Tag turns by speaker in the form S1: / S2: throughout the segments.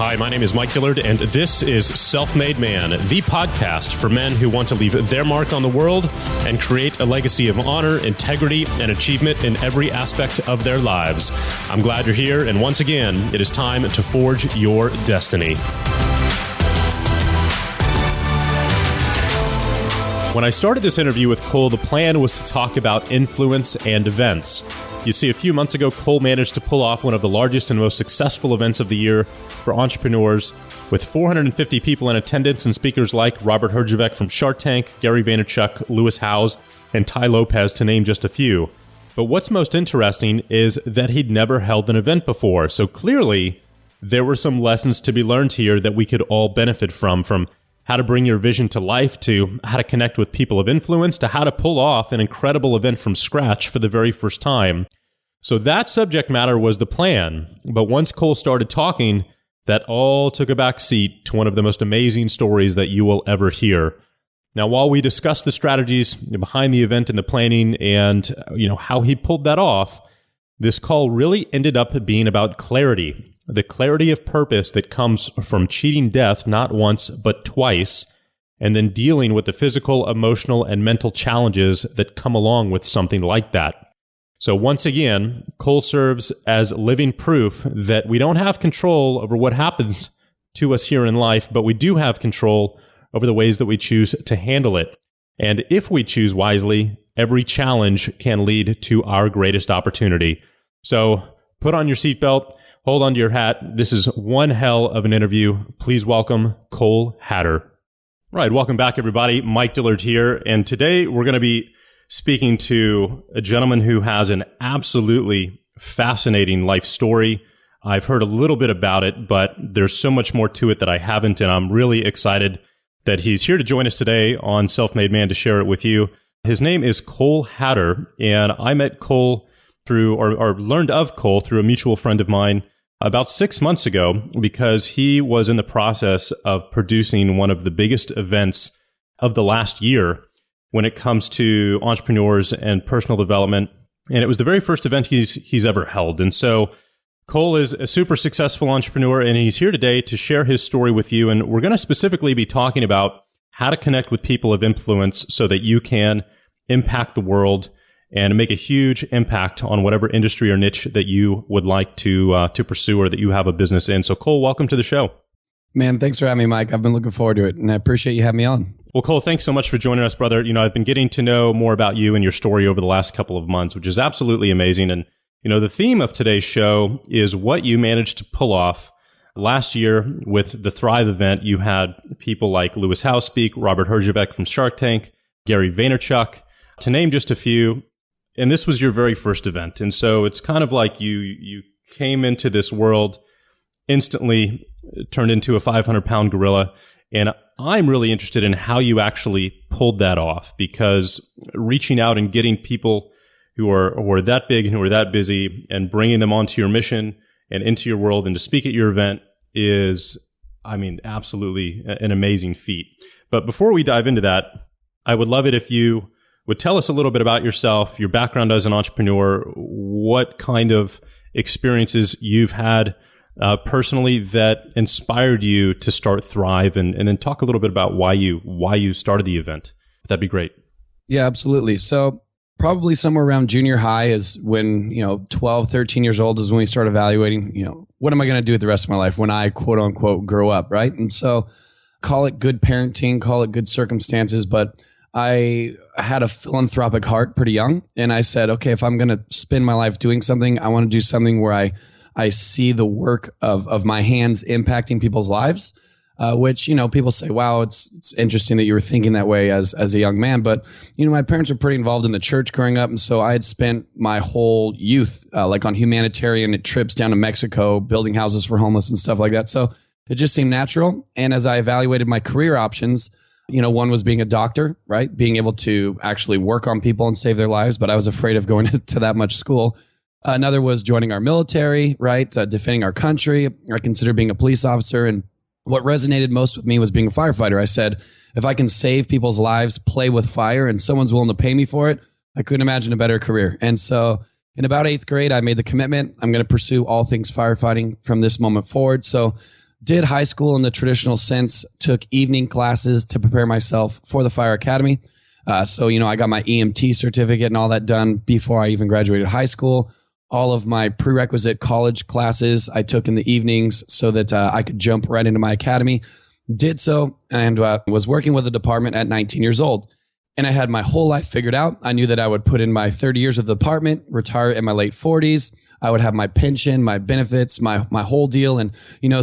S1: Hi, my name is Mike Dillard, and this is Self-Made Man, the podcast for men who want to leave their mark on the world and create a legacy of honor, integrity, and achievement in every aspect of their lives. I'm glad you're here, and once again, it is time to forge your destiny. When I started this interview with Cole, the plan was to talk about influence and events. You see, a few months ago, Cole managed to pull off one of the largest and most successful events of the year for entrepreneurs, with 450 people in attendance and speakers like Robert Herjavec from Shark Tank, Gary Vaynerchuk, Lewis Howes, and Tai Lopez, to name just a few. But what's most interesting is that he'd never held an event before, so clearly there were some lessons to be learned here that we could all benefit from how to bring your vision to life, to how to connect with people of influence, to how to pull off an incredible event from scratch for the very first time. So that subject matter was the plan. But once Cole started talking, that all took a back seat to one of the most amazing stories that you will ever hear. Now, while we discussed the strategies behind the event and the planning and how he pulled that off, this call really ended up being about clarity. The clarity of purpose that comes from cheating death not once, but twice, and then dealing with the physical, emotional, and mental challenges that come along with something like that. So once again, Cole serves as living proof that we don't have control over what happens to us here in life, but we do have control over the ways that we choose to handle it. And if we choose wisely, every challenge can lead to our greatest opportunity. So put on your seatbelt. Hold on to your hat. This is one hell of an interview. Please welcome Cole Hatter. All right, welcome back, everybody. Mike Dillard here. And today we're going to be speaking to a gentleman who has an absolutely fascinating life story. I've heard a little bit about it, but there's so much more to it that I haven't. And I'm really excited that he's here to join us today on Self-Made Man to share it with you. His name is Cole Hatter. And I met Cole through, or learned of Cole through a mutual friend of mine about 6 months ago, because he was in the process of producing one of the biggest events of the last year when it comes to entrepreneurs and personal development. And it was the very first event he's ever held. And so Cole is a super successful entrepreneur, and he's here today to share his story with you. And we're going to specifically be talking about how to connect with people of influence so that you can impact the world and make a huge impact on whatever industry or niche that you would like to pursue or that you have a business in. So Cole, welcome to the show.
S2: Man, thanks for having me, Mike. I've been looking forward to it, and I appreciate you having me on.
S1: Well, Cole, thanks so much for joining us, brother. I've been getting to know more about you and your story over the last couple of months, which is absolutely amazing. And, the theme of today's show is what you managed to pull off last year with the Thrive event. You had people like Lewis Howes speak, Robert Herjavec from Shark Tank, Gary Vaynerchuk, to name just a few. And this was your very first event. And so it's kind of like you came into this world, instantly turned into a 500-pound gorilla. And I'm really interested in how you actually pulled that off, because reaching out and getting people who are that big and who are that busy and bringing them onto your mission and into your world and to speak at your event is, absolutely an amazing feat. But before we dive into that, I would love it if you would tell us a little bit about yourself, your background as an entrepreneur, what kind of experiences you've had personally that inspired you to start Thrive, and then talk a little bit about why you started the event. That'd be great.
S2: Yeah, absolutely. So probably somewhere around junior high is when, 12, 13 years old is when we start evaluating, what am I going to do with the rest of my life when I quote unquote grow up, right? And so call it good parenting, call it good circumstances, but I had a philanthropic heart pretty young, and I said, okay, if I'm going to spend my life doing something, I want to do something where I see the work of my hands impacting people's lives, which, people say, wow, it's interesting that you were thinking that way as a young man. But, my parents were pretty involved in the church growing up. And so I had spent my whole youth like on humanitarian trips down to Mexico, building houses for homeless and stuff like that. So it just seemed natural. And as I evaluated my career options, one was being a doctor, right? Being able to actually work on people and save their lives. But I was afraid of going to that much school. Another was joining our military, right? Defending our country. I considered being a police officer. And what resonated most with me was being a firefighter. I said, if I can save people's lives, play with fire, and someone's willing to pay me for it, I couldn't imagine a better career. And so in about 8th grade, I made the commitment. I'm going to pursue all things firefighting from this moment forward. So Did high school in the traditional sense, took evening classes to prepare myself for the fire academy. So, I got my EMT certificate and all that done before I even graduated high school. All of my prerequisite college classes I took in the evenings so that I could jump right into my academy. Did so and was working with the department at 19 years old. And I had my whole life figured out. I knew that I would put in my 30 years with the department, retire in my late 40s. I would have my pension, my benefits, my whole deal, and,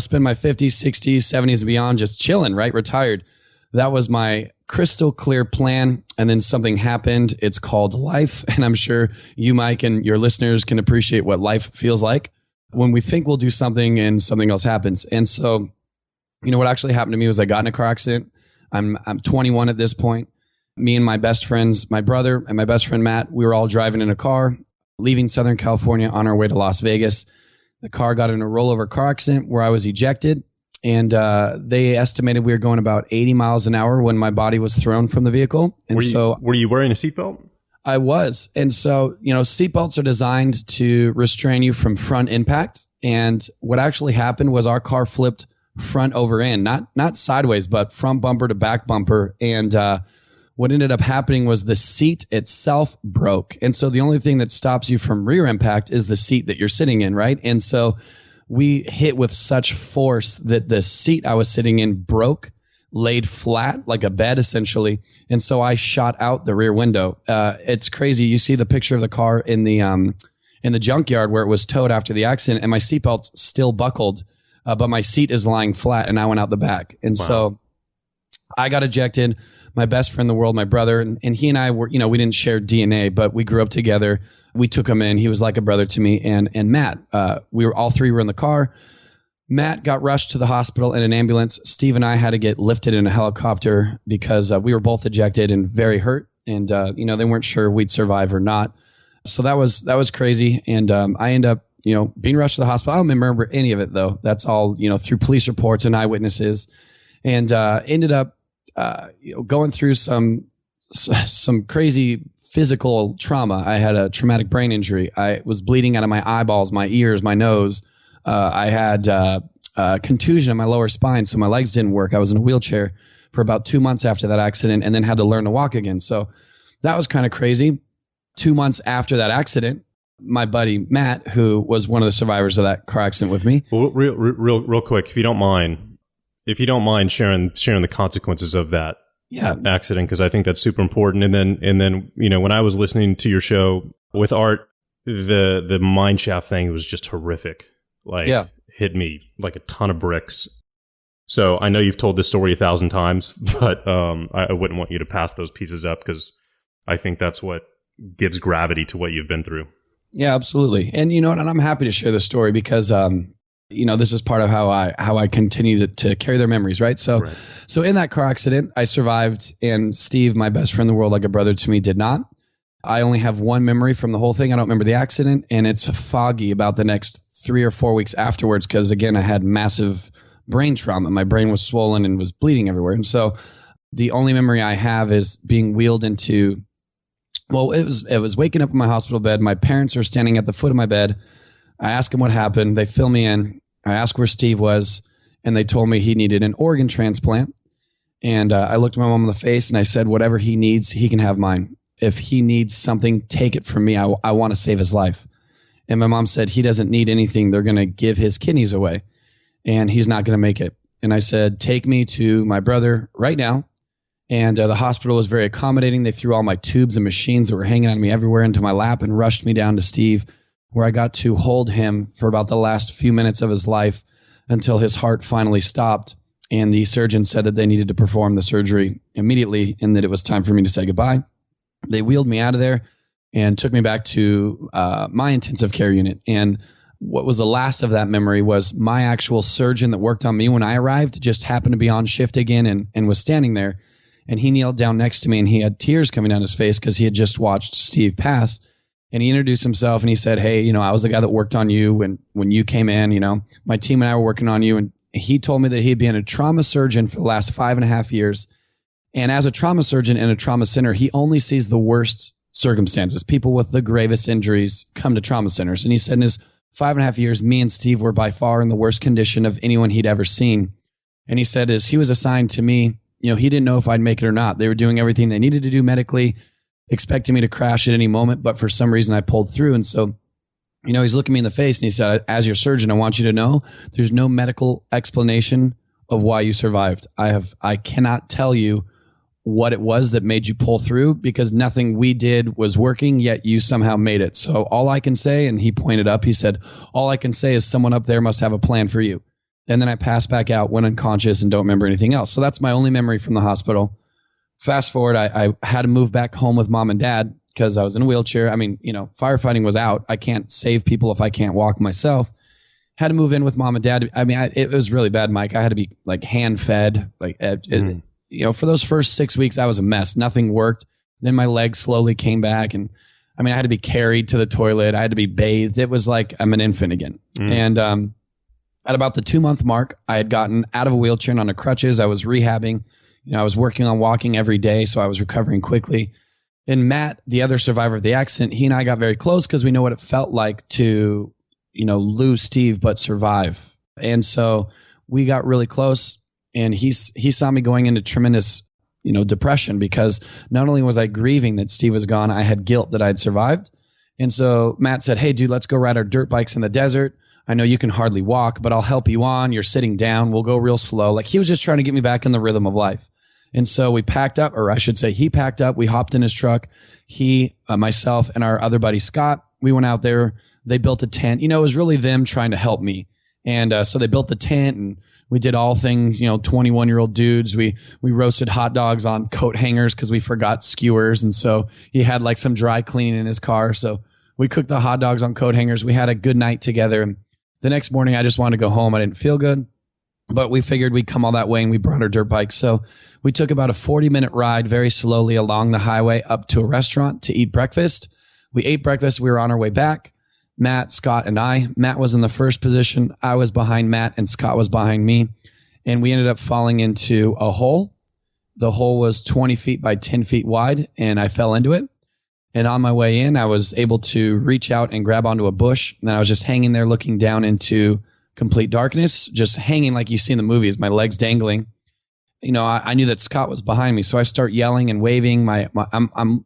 S2: spend my 50s, 60s, 70s and beyond just chilling, right? Retired. That was my crystal clear plan. And then something happened. It's called life. And I'm sure you, Mike, and your listeners can appreciate what life feels like when we think we'll do something and something else happens. And so, what actually happened to me was I got in a car accident. I'm 21 at this point. Me and my best friends, my brother and my best friend, Matt, we were all driving in a car, leaving Southern California on our way to Las Vegas. The car got in a rollover car accident where I was ejected. And they estimated we were going about 80 miles an hour when my body was thrown from the vehicle. And
S1: were you wearing a seatbelt?
S2: I was. And so, seatbelts are designed to restrain you from front impact. And what actually happened was our car flipped front over end, not sideways, but front bumper to back bumper. And what ended up happening was the seat itself broke. And so the only thing that stops you from rear impact is the seat that you're sitting in, right? And so we hit with such force that the seat I was sitting in broke, laid flat like a bed essentially. And so I shot out the rear window. It's crazy. You see the picture of the car in the junkyard where it was towed after the accident, and my seatbelt's still buckled, but my seat is lying flat and I went out the back. And so I got ejected. My best friend in the world, my brother, and he and I were, we didn't share DNA, but we grew up together. We took him in. He was like a brother to me. And Matt, all three were in the car. Matt got rushed to the hospital in an ambulance. Steve and I had to get lifted in a helicopter because we were both ejected and very hurt. And, they weren't sure we'd survive or not. So that was crazy. And I ended up, being rushed to the hospital. I don't remember any of it, though. That's all, through police reports and eyewitnesses. And ended up going through some crazy physical trauma. I had a traumatic brain injury. I was bleeding out of my eyeballs, my ears, my nose. I had contusion in my lower spine, so my legs didn't work. I was in a wheelchair for about 2 months after that accident and then had to learn to walk again. So that was kind of crazy. 2 months after that accident, my buddy Matt, who was one of the survivors of that car accident with me.
S1: Well, real quick, if you don't mind sharing the consequences of that accident, because I think that's super important. And then when I was listening to your show with Art, the mine shaft thing was just horrific. Hit me like a ton of bricks. So I know you've told this story 1,000 times, but I wouldn't want you to pass those pieces up because I think that's what gives gravity to what you've been through.
S2: Yeah, absolutely. And and I'm happy to share the story because this is part of how I continue to carry their memories, right? So in that car accident, I survived, and Steve, my best friend in the world, like a brother to me, did not. I only have one memory from the whole thing. I don't remember the accident, and it's foggy about the next 3 or 4 weeks afterwards because, again, I had massive brain trauma. My brain was swollen and was bleeding everywhere. And so the only memory I have is being wheeled into, it was waking up in my hospital bed. My parents are standing at the foot of my bed. I ask them what happened. They fill me in. I asked where Steve was, and they told me he needed an organ transplant. And I looked my mom in the face and I said, whatever he needs, he can have mine. If he needs something, take it from me. I want to save his life. And my mom said, he doesn't need anything. They're going to give his kidneys away and he's not going to make it. And I said, take me to my brother right now. And the hospital was very accommodating. They threw all my tubes and machines that were hanging on me everywhere into my lap and rushed me down to Steve, where I got to hold him for about the last few minutes of his life until his heart finally stopped. And the surgeon said that they needed to perform the surgery immediately and that it was time for me to say goodbye. They wheeled me out of there and took me back to my intensive care unit. And what was the last of that memory was my actual surgeon that worked on me when I arrived just happened to be on shift again and was standing there. And he kneeled down next to me and he had tears coming down his face because he had just watched Steve pass. And he introduced himself and he said, hey, I was the guy that worked on you when you came in, my team and I were working on you. And he told me that he'd been a trauma surgeon for the last 5.5 years. And as a trauma surgeon in a trauma center, he only sees the worst circumstances. People with the gravest injuries come to trauma centers. And he said in his 5.5 years, me and Steve were by far in the worst condition of anyone he'd ever seen. And he said, as he was assigned to me, he didn't know if I'd make it or not. They were doing everything they needed to do medically, expecting me to crash at any moment. But for some reason, I pulled through. And so, he's looking me in the face and he said, as your surgeon, I want you to know there's no medical explanation of why you survived. I cannot tell you what it was that made you pull through, because nothing we did was working, yet you somehow made it. So all I can say, and he pointed up, he said, all I can say is someone up there must have a plan for you. And then I passed back out, went unconscious, and don't remember anything else. So that's my only memory from the hospital. Fast forward, I had to move back home with mom and dad because I was in a wheelchair. I mean, firefighting was out. I can't save people if I can't walk myself. Had to move in with mom and dad. I mean, it was really bad, Mike. I had to be like hand fed. For those first 6 weeks, I was a mess. Nothing worked. Then my legs slowly came back. And I mean, I had to be carried to the toilet. I had to be bathed. It was like I'm an infant again. And at about the 2-month mark, I had gotten out of a wheelchair and onto crutches. I was rehabbing. I was working on walking every day, so I was recovering quickly. And Matt, the other survivor of the accident, he and I got very close because we know what it felt like to, lose Steve but survive. And so we got really close. And he saw me going into tremendous, depression, because not only was I grieving that Steve was gone, I had guilt that I'd survived. And so Matt said, hey, dude, let's go ride our dirt bikes in the desert. I know you can hardly walk, but I'll help you on. You're sitting down. We'll go real slow. Like, he was just trying to get me back in the rhythm of life. And so we packed up, or I should say he packed up. We hopped in his truck. He, myself, and our other buddy, Scott, we went out there. They built a tent. It was really them trying to help me. And so they built the tent, and we did all things, 21-year-old dudes. We roasted hot dogs on coat hangers because we forgot skewers. And so he had like some dry cleaning in his car. So we cooked the hot dogs on coat hangers. We had a good night together. And the next morning, I just wanted to go home. I didn't feel good, but we figured we'd come all that way, and we brought our dirt bikes. So we took about a 40-minute ride very slowly along the highway up to a restaurant to eat breakfast. We ate breakfast. We were on our way back. Matt, Scott, and I. Matt was in the first position. I was behind Matt, and Scott was behind me. And we ended up falling into a hole. The hole was 20 feet by 10 feet wide, and I fell into it. And on my way in, I was able to reach out and grab onto a bush. And then I was just hanging there looking down into complete darkness, just hanging like you see in the movies, my legs dangling. I knew that Scott was behind me. So I start yelling and waving. I'm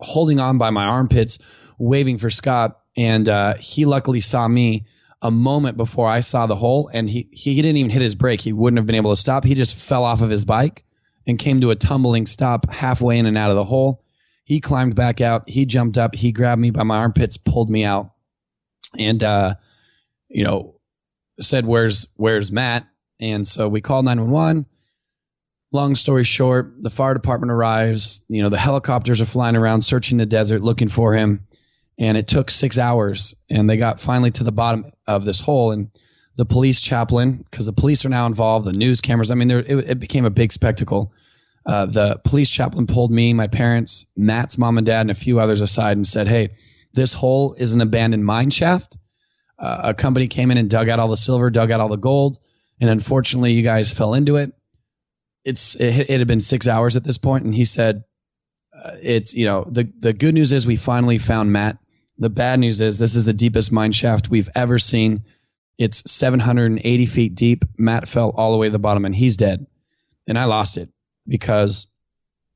S2: holding on by my armpits, waving for Scott. And he luckily saw me a moment before I saw the hole. And he didn't even hit his brake. He wouldn't have been able to stop. He just fell off of his bike and came to a tumbling stop halfway in and out of the hole. He climbed back out. He jumped up. He grabbed me by my armpits, pulled me out, and said, "Where's Matt?" And so we called 911. Long story short, the fire department arrives. The helicopters are flying around, searching the desert, looking for him. And it took 6 hours, and they got finally to the bottom of this hole. And the police chaplain, because the police are now involved, the news cameras. I mean, it became a big spectacle. The police chaplain pulled me, my parents, Matt's mom and dad, and a few others aside and said, hey, this hole is an abandoned mine shaft. A company came in and dug out all the silver, dug out all the gold. And unfortunately, you guys fell into it. It had been 6 hours at this point. And he said, the good news is we finally found Matt. The bad news is this is the deepest mine shaft we've ever seen. It's 780 feet deep. Matt fell all the way to the bottom, and he's dead. And I lost it because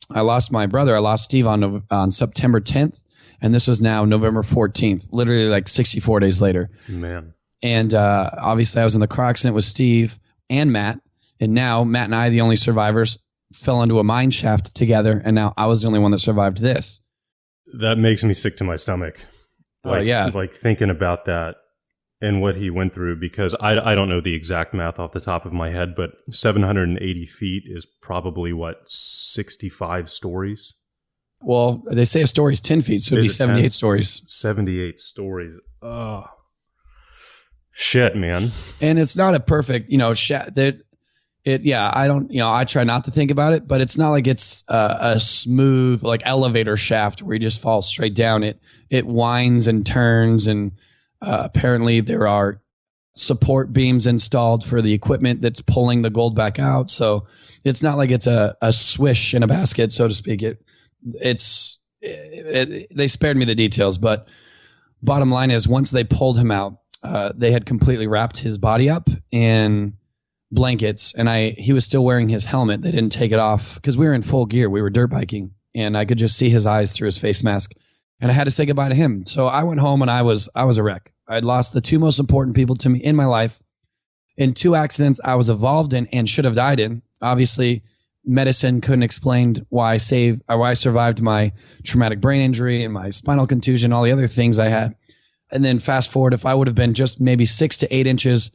S2: I lost my brother. I lost Steve on September 10th, and this was now November 14th, literally like 64 days later.
S1: Man.
S2: And obviously I was in the car accident with Steve and Matt, and now Matt and I, the only survivors, fell into a mine shaft together, and now I was the only one that survived this.
S1: That makes me sick to my stomach. Like thinking about that and what he went through, because I don't know the exact math off the top of my head, but 780 feet is probably 65 stories.
S2: Well, they say a story is 10 feet, so it'd be 78 10? Stories.
S1: 78 stories. Oh, shit, man.
S2: And it's not a perfect, I try not to think about it, but it's not like it's a smooth, like elevator shaft where you just fall straight down. It winds and turns, and apparently there are support beams installed for the equipment that's pulling the gold back out. So it's not like it's a swish in a basket, so to speak. They spared me the details, but bottom line is once they pulled him out, they had completely wrapped his body up in blankets, and he was still wearing his helmet. They didn't take it off because we were in full gear. We were dirt biking, and I could just see his eyes through his face mask. And I had to say goodbye to him. So I went home and I was a wreck. I'd lost the two most important people to me in my life in two accidents I was involved in and should have died in. Obviously, medicine couldn't explain why I survived my traumatic brain injury and my spinal contusion, all the other things I had. And then fast forward, if I would have been just maybe 6 to 8 inches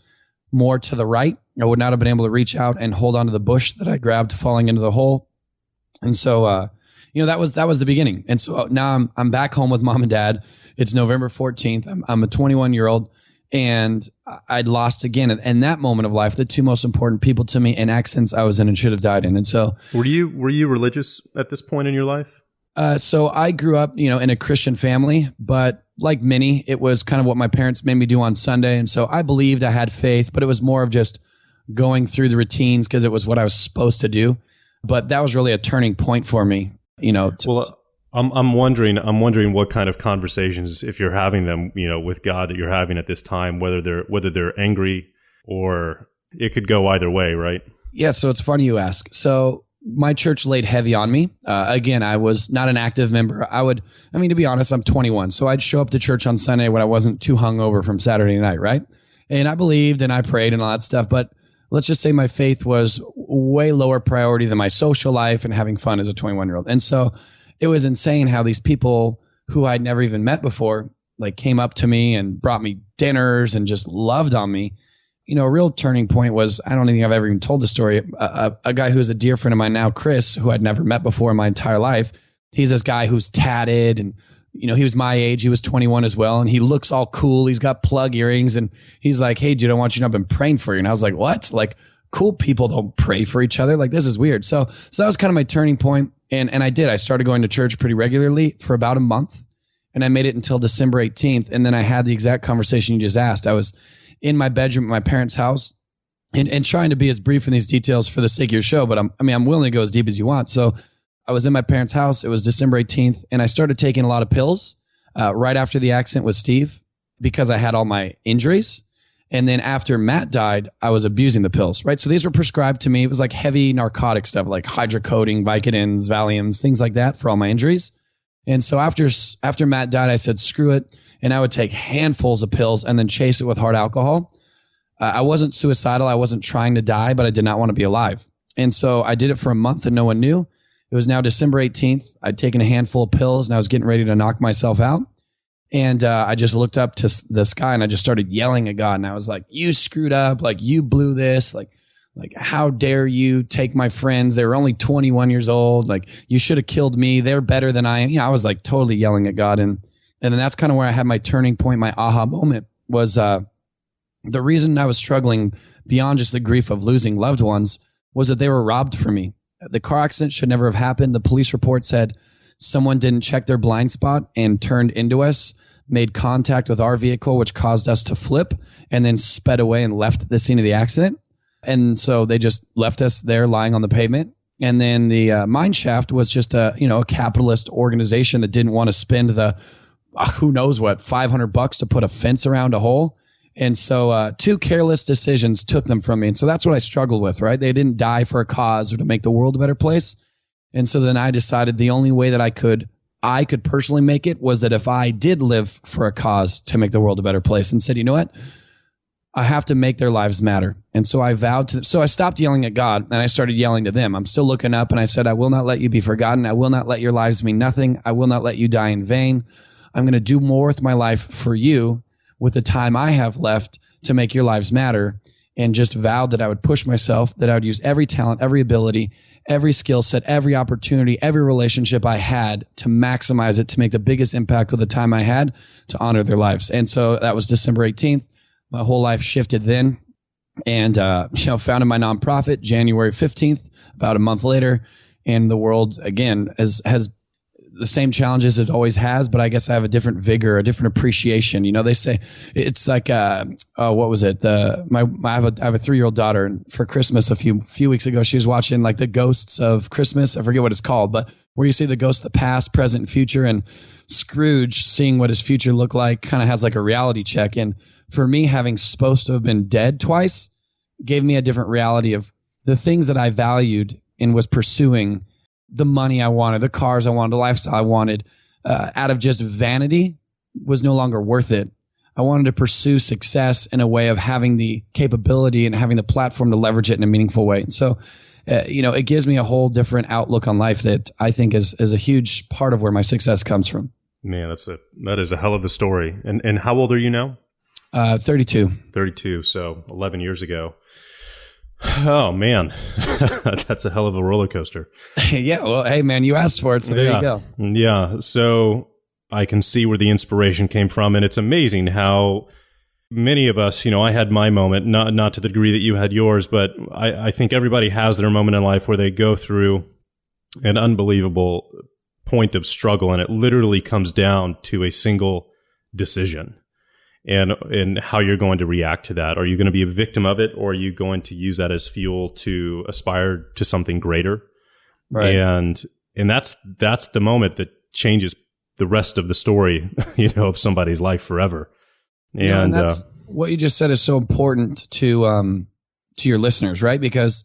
S2: more to the right, I would not have been able to reach out and hold onto the bush that I grabbed falling into the hole. And so, that was the beginning. And so now I'm back home with mom and dad. It's November 14th. I'm a 21-year-old, and I'd lost again in that moment of life the two most important people to me in accidents I was in and should have died in. And so,
S1: were you religious at this point in your life?
S2: So I grew up, in a Christian family, but like many, it was kind of what my parents made me do on Sunday. And so I believed I had faith, but it was more of just going through the routines because it was what I was supposed to do. But that was really a turning point for me,
S1: I'm wondering what kind of conversations, if you're having them, with God, that you're having at this time, whether they're angry or it could go either way, right?
S2: Yeah. So it's funny you ask. So my church laid heavy on me. Again, I was not an active member. To be honest, I'm 21. So I'd show up to church on Sunday when I wasn't too hungover from Saturday night, right? And I believed and I prayed and all that stuff. But let's just say my faith was way lower priority than my social life and having fun as a 21-year-old. And so it was insane how these people who I'd never even met before, came up to me and brought me dinners and just loved on me. A real turning point was, I don't think I've ever even told the story. A guy who's a dear friend of mine now, Chris, who I'd never met before in my entire life. He's this guy who's tatted and, he was my age. He was 21 as well. And he looks all cool. He's got plug earrings and he's like, "Hey dude, I want you to know I've been praying for you." And I was like, "What?" Cool people don't pray for each other. This is weird. So that was kind of my turning point. And I did. I started going to church pretty regularly for about a month, and I made it until December 18th. And then I had the exact conversation you just asked. I was in my bedroom at my parents' house and trying to be as brief in these details for the sake of your show, but I'm willing to go as deep as you want. So I was in my parents' house. It was December 18th, and I started taking a lot of pills right after the accident with Steve because I had all my injuries. And then after Matt died, I was abusing the pills, right? So these were prescribed to me. It was like heavy narcotic stuff like hydrocodone, Vicodins, Valiums, things like that for all my injuries. And so after Matt died, I said, screw it. And I would take handfuls of pills and then chase it with hard alcohol. I wasn't suicidal. I wasn't trying to die, but I did not want to be alive. And so I did it for a month and no one knew. It was now December 18th. I'd taken a handful of pills and I was getting ready to knock myself out. And I just looked up to the sky and I just started yelling at God. And I was like, "You screwed up. You blew this. How dare you take my friends? They were only 21 years old. You should have killed me. They're better than I am." I was totally yelling at God. And then that's kind of where I had my turning point. My aha moment was the reason I was struggling beyond just the grief of losing loved ones was that they were robbed from me. The car accident should never have happened. The police report said someone didn't check their blind spot and turned into us, made contact with our vehicle, which caused us to flip, and then sped away and left the scene of the accident. And so they just left us there lying on the pavement. And then the mine shaft was just a capitalist organization that didn't want to spend the who knows what $500 to put a fence around a hole. And so two careless decisions took them from me. And so that's what I struggled with, right? They didn't die for a cause or to make the world a better place. And so then I decided the only way that I could personally make it was that if I did live for a cause to make the world a better place, and said, you know what? I have to make their lives matter. And so I vowed to, so I stopped yelling at God and I started yelling to them. I'm still looking up and I said, "I will not let you be forgotten. I will not let your lives mean nothing. I will not let you die in vain. I'm going to do more with my life for you with the time I have left to make your lives matter." And just vowed that I would push myself, that I would use every talent, every ability, every skill set, every opportunity, every relationship I had to maximize it, to make the biggest impact with the time I had to honor their lives. And so that was December 18th. My whole life shifted then, and founded my nonprofit January 15th, about a month later. And the world again has the same challenges it always has, but I guess I have a different vigor, a different appreciation. You know, they say it's like, what was it? I have a 3-year-old daughter, and for Christmas a few weeks ago, she was watching like the Ghosts of Christmas. I forget what it's called, but where you see the ghosts of the past, present, and future, and Scrooge seeing what his future looked like kind of has like a reality check. And for me, having supposed to have been dead twice gave me a different reality of the things that I valued and was pursuing, the money I wanted, the cars I wanted, the lifestyle I wanted, out of just vanity was no longer worth it. I wanted to pursue success in a way of having the capability and having the platform to leverage it in a meaningful way. And so, it gives me a whole different outlook on life that I think is a huge part of where my success comes from.
S1: Man, that is a hell of a story. And how old are you now?
S2: 32.
S1: 32, so 11 years ago. Oh, man. That's a hell of a roller coaster.
S2: Yeah, well, hey, man, you asked for it, so there you go.
S1: Yeah, so I can see where the inspiration came from, and it's amazing how many of us, I had my moment, not to the degree that you had yours, but I think everybody has their moment in life where they go through an unbelievable point of struggle, and it literally comes down to a single decision. And how you're going to react to that. Are you going to be a victim of it, or are you going to use that as fuel to aspire to something greater?
S2: Right.
S1: And that's the moment that changes the rest of the story, of somebody's life forever.
S2: And that's what you just said is so important to your listeners, right? Because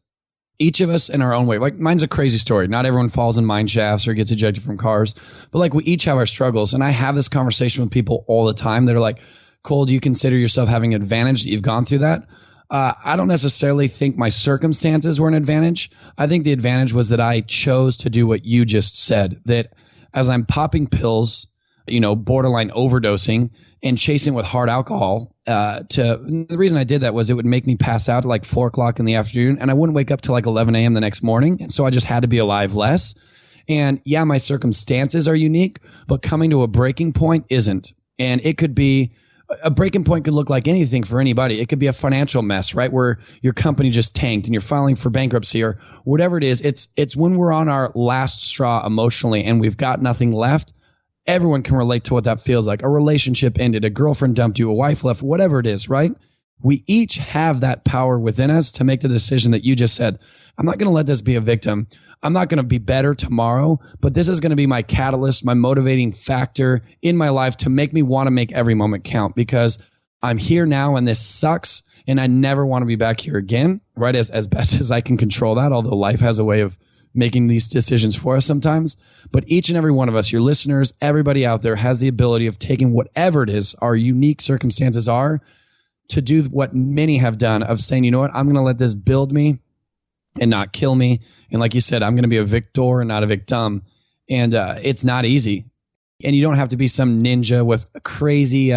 S2: each of us in our own way, like mine's a crazy story. Not everyone falls in mine shafts or gets ejected from cars, but like we each have our struggles. And I have this conversation with people all the time that are like, Cole, do you consider yourself having an advantage that you've gone through that? I don't necessarily think my circumstances were an advantage. I think the advantage was that I chose to do what you just said, that as I'm popping pills, borderline overdosing and chasing with hard alcohol, the reason I did that was it would make me pass out at like 4:00 in the afternoon, and I wouldn't wake up till like 11 a.m. the next morning. And so I just had to be alive less. And yeah, my circumstances are unique, but coming to a breaking point isn't. And it could be, a breaking point could look like anything for anybody. It could be a financial mess, right? Where your company just tanked and you're filing for bankruptcy or whatever it is. It's when we're on our last straw emotionally and we've got nothing left. Everyone can relate to what that feels like. A relationship ended, a girlfriend dumped you, a wife left, whatever it is, right? We each have that power within us to make the decision that you just said. I'm not going to let this be a victim. I'm not going to be better tomorrow, but this is going to be my catalyst, my motivating factor in my life to make me want to make every moment count, because I'm here now and this sucks and I never want to be back here again, right? As best as I can control that, although life has a way of making these decisions for us sometimes. But each and every one of us, your listeners, everybody out there has the ability of taking whatever it is our unique circumstances are to do what many have done of saying, you know what, I'm going to let this build me and not kill me. And like you said, I'm going to be a victor and not a victim. And it's not easy. And you don't have to be some ninja with a crazy,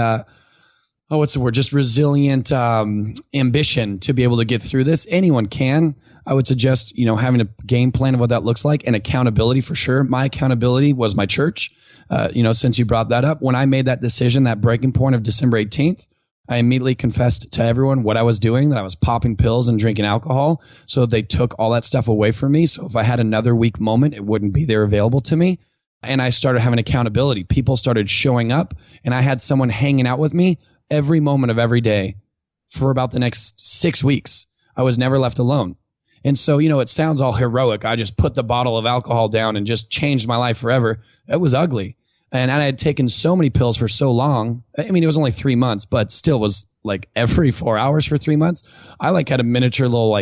S2: what's the word? Just resilient ambition to be able to get through this. Anyone can. I would suggest, having a game plan of what that looks like and accountability for sure. My accountability was my church. Since you brought that up, when I made that decision, that breaking point of December 18th, I immediately confessed to everyone what I was doing, that I was popping pills and drinking alcohol. So they took all that stuff away from me. So if I had another weak moment, it wouldn't be there available to me. And I started having accountability. People started showing up and I had someone hanging out with me every moment of every day for about the next 6 weeks. I was never left alone. And so, it sounds all heroic. I just put the bottle of alcohol down and just changed my life forever. It was ugly. And I had taken so many pills for so long. I mean, it was only 3 months, but still was like every 4 hours for 3 months. I had a miniature little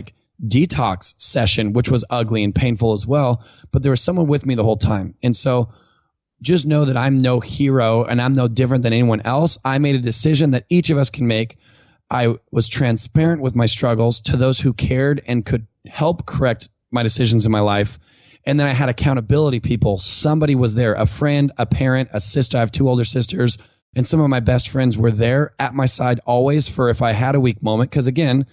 S2: detox session, which was ugly and painful as well. But there was someone with me the whole time. And so just know that I'm no hero and I'm no different than anyone else. I made a decision that each of us can make. I was transparent with my struggles to those who cared and could help correct my decisions in my life. And then I had accountability people. Somebody was there, a friend, a parent, a sister. I have 2 older sisters, and some of my best friends were there at my side always for if I had a weak moment. Because again,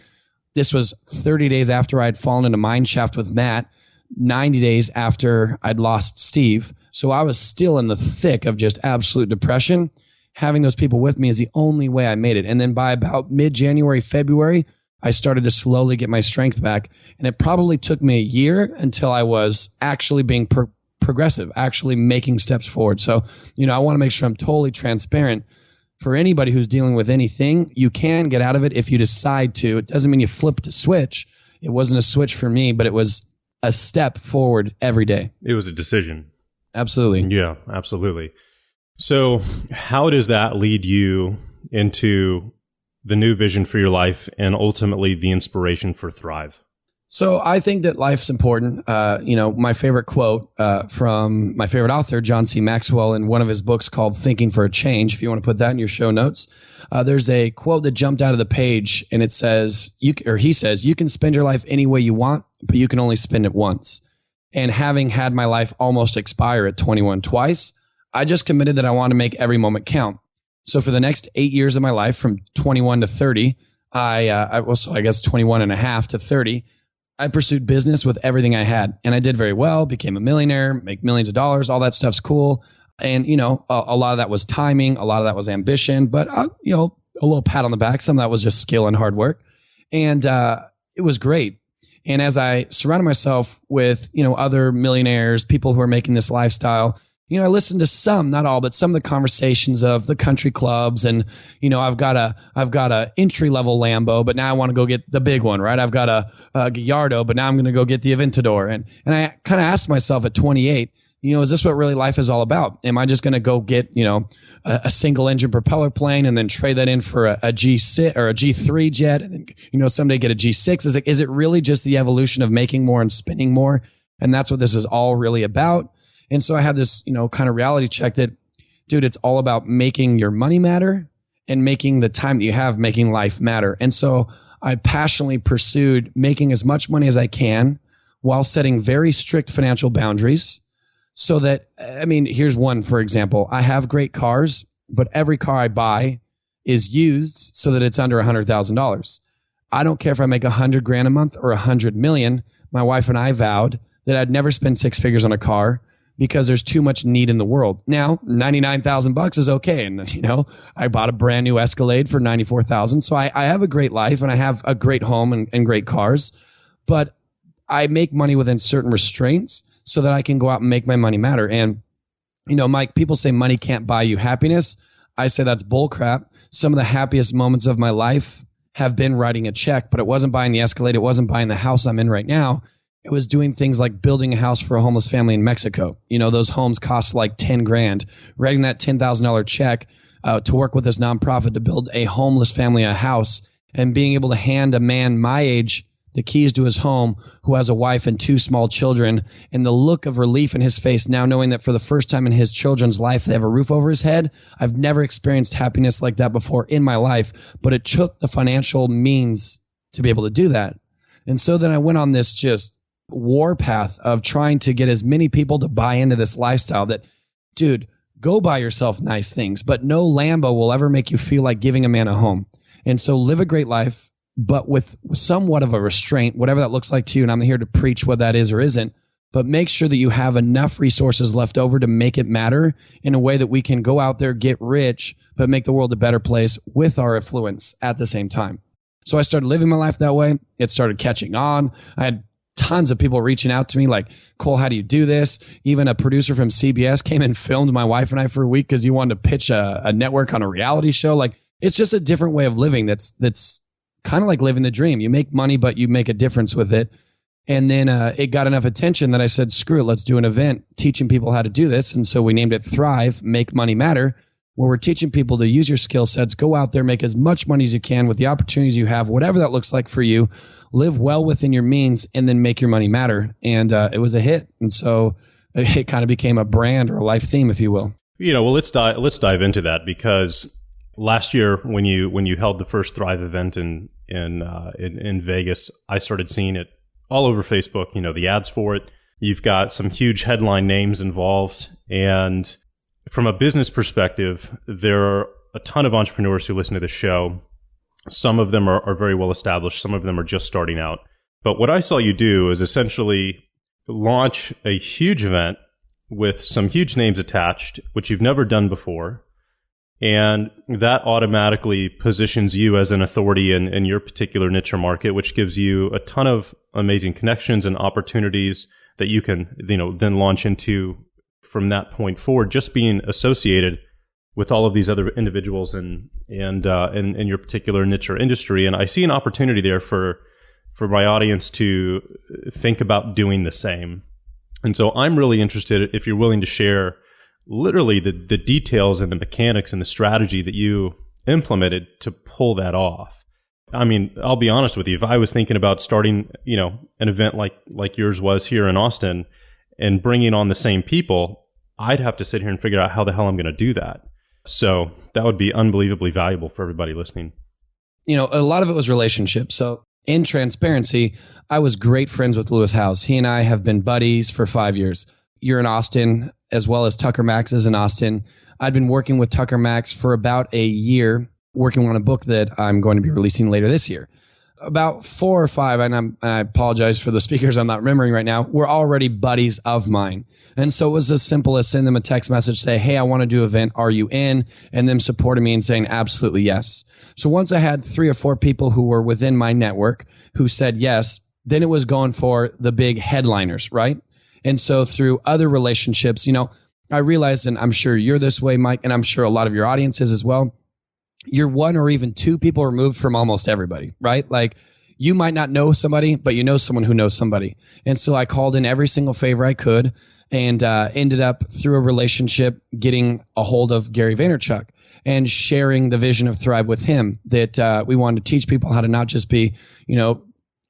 S2: this was 30 days after I'd fallen into mine shaft with Matt, 90 days after I'd lost Steve. So I was still in the thick of just absolute depression. Having those people with me is the only way I made it. And then by about mid-January, February, I started to slowly get my strength back. And it probably took me a year until I was actually being progressive, actually making steps forward. So, I want to make sure I'm totally transparent. For anybody who's dealing with anything, you can get out of it if you decide to. It doesn't mean you flipped a switch. It wasn't a switch for me, but it was a step forward every day.
S1: It was a decision.
S2: Absolutely.
S1: Yeah, absolutely. So how does that lead you into the new vision for your life and ultimately the inspiration for Thrive?
S2: So I think that life's important. My favorite quote from my favorite author, John C. Maxwell, in one of his books called Thinking for a Change, if you want to put that in your show notes, there's a quote that jumped out of the page, and it says, he says, you can spend your life any way you want, but you can only spend it once. And having had my life almost expire at 21 twice, I just committed that I want to make every moment count. So for the next 8 years of my life, from 21 to 30, I guess 21 and a half to 30, I pursued business with everything I had, and I did very well, became a millionaire, make millions of dollars. All that stuff's cool. And, a lot of that was timing. A lot of that was ambition, but, a little pat on the back. Some of that was just skill and hard work. And it was great. And as I surrounded myself with, other millionaires, people who are making this lifestyle, I listened to some, not all, but some of the conversations of the country clubs, and I've got a entry level Lambo, but now I want to go get the big one, right? I've got a Gallardo, but now I'm going to go get the Aventador, and I kind of asked myself at 28, is this what really life is all about? Am I just going to go get a single engine propeller plane and then trade that in for a G6 or a G3 jet, and then someday get a G6? Is it really just the evolution of making more and spending more, and that's what this is all really about? And so I had this, kind of reality check that, dude, it's all about making your money matter and making the time that you have making life matter. And so I passionately pursued making as much money as I can while setting very strict financial boundaries so that, here's one, for example. I have great cars, but every car I buy is used so that it's under $100,000. I don't care if I make $100,000 a month or $100 million. My wife and I vowed that I'd never spend six figures on a car, because there's too much need in the world. Now, $99,000 is okay. And, I bought a brand new Escalade for $94,000. So I have a great life and I have a great home and great cars, but I make money within certain restraints so that I can go out and make my money matter. And, Mike, people say money can't buy you happiness. I say that's bullcrap. Some of the happiest moments of my life have been writing a check, but it wasn't buying the Escalade. It wasn't buying the house I'm in right now. It was doing things like building a house for a homeless family in Mexico. Those homes cost like $10,000. Writing that $10,000 check to work with this nonprofit to build a homeless family a house, and being able to hand a man my age the keys to his home who has a wife and two small children, and the look of relief in his face now knowing that for the first time in his children's life they have a roof over his head. I've never experienced happiness like that before in my life, but it took the financial means to be able to do that. And so then I went on this just warpath of trying to get as many people to buy into this lifestyle that, dude, go buy yourself nice things, but no Lambo will ever make you feel like giving a man a home. And so live a great life, but with somewhat of a restraint, whatever that looks like to you. And I'm here to preach what that is or isn't, but make sure that you have enough resources left over to make it matter in a way that we can go out there, get rich, but make the world a better place with our affluence at the same time. So I started living my life that way. It started catching on. I had tons of people reaching out to me like, Cole, how do you do this? Even a producer from CBS came and filmed my wife and I for a week because he wanted to pitch a network on a reality show. Like, it's just a different way of living. That's kind of like living the dream. You make money, but you make a difference with it. And then it got enough attention that I said, screw it, let's do an event teaching people how to do this. And so we named it Thrive, Make Money Matter, where we're teaching people to use your skill sets, go out there, make as much money as you can with the opportunities you have, whatever that looks like for you, live well within your means, and then make your money matter. And it was a hit. And so it kind of became a brand or a life theme, if you will.
S1: Well, let's dive into that, because last year when you held the first Thrive event in Vegas, I started seeing it all over Facebook, the ads for it. You've got some huge headline names involved, and from a business perspective, there are a ton of entrepreneurs who listen to the show. Some of them are very well established. Some of them are just starting out. But what I saw you do is essentially launch a huge event with some huge names attached, which you've never done before. And that automatically positions you as an authority in your particular niche or market, which gives you a ton of amazing connections and opportunities that you can, then launch into from that point forward, just being associated with all of these other individuals in your particular niche or industry. And I see an opportunity there for my audience to think about doing the same. And so I'm really interested if you're willing to share literally the details and the mechanics and the strategy that you implemented to pull that off. I mean, I'll be honest with you. If I was thinking about starting, an event like yours was here in Austin and bringing on the same people, I'd have to sit here and figure out how the hell I'm going to do that. So that would be unbelievably valuable for everybody listening.
S2: A lot of it was relationships. So in transparency, I was great friends with Lewis Howes. He and I have been buddies for 5 years. You're in Austin, as well as Tucker Max is in Austin. I'd been working with Tucker Max for about a year, working on a book that I'm going to be releasing later this year. About 4 or 5, and I apologize for the speakers I'm not remembering right now, were already buddies of mine. And so it was as simple as send them a text message, say, hey, I want to do an event. Are you in? And them supporting me and saying, absolutely yes. So once I had 3 or 4 people who were within my network who said yes, then it was going for the big headliners, right? And so through other relationships, I realized, and I'm sure you're this way, Mike, and I'm sure a lot of your audience is as well, you're 1 or even 2 people removed from almost everybody, right? Like you might not know somebody, but you know someone who knows somebody. And so I called in every single favor I could and ended up through a relationship getting a hold of Gary Vaynerchuk and sharing the vision of Thrive with him, that we wanted to teach people how to not just be,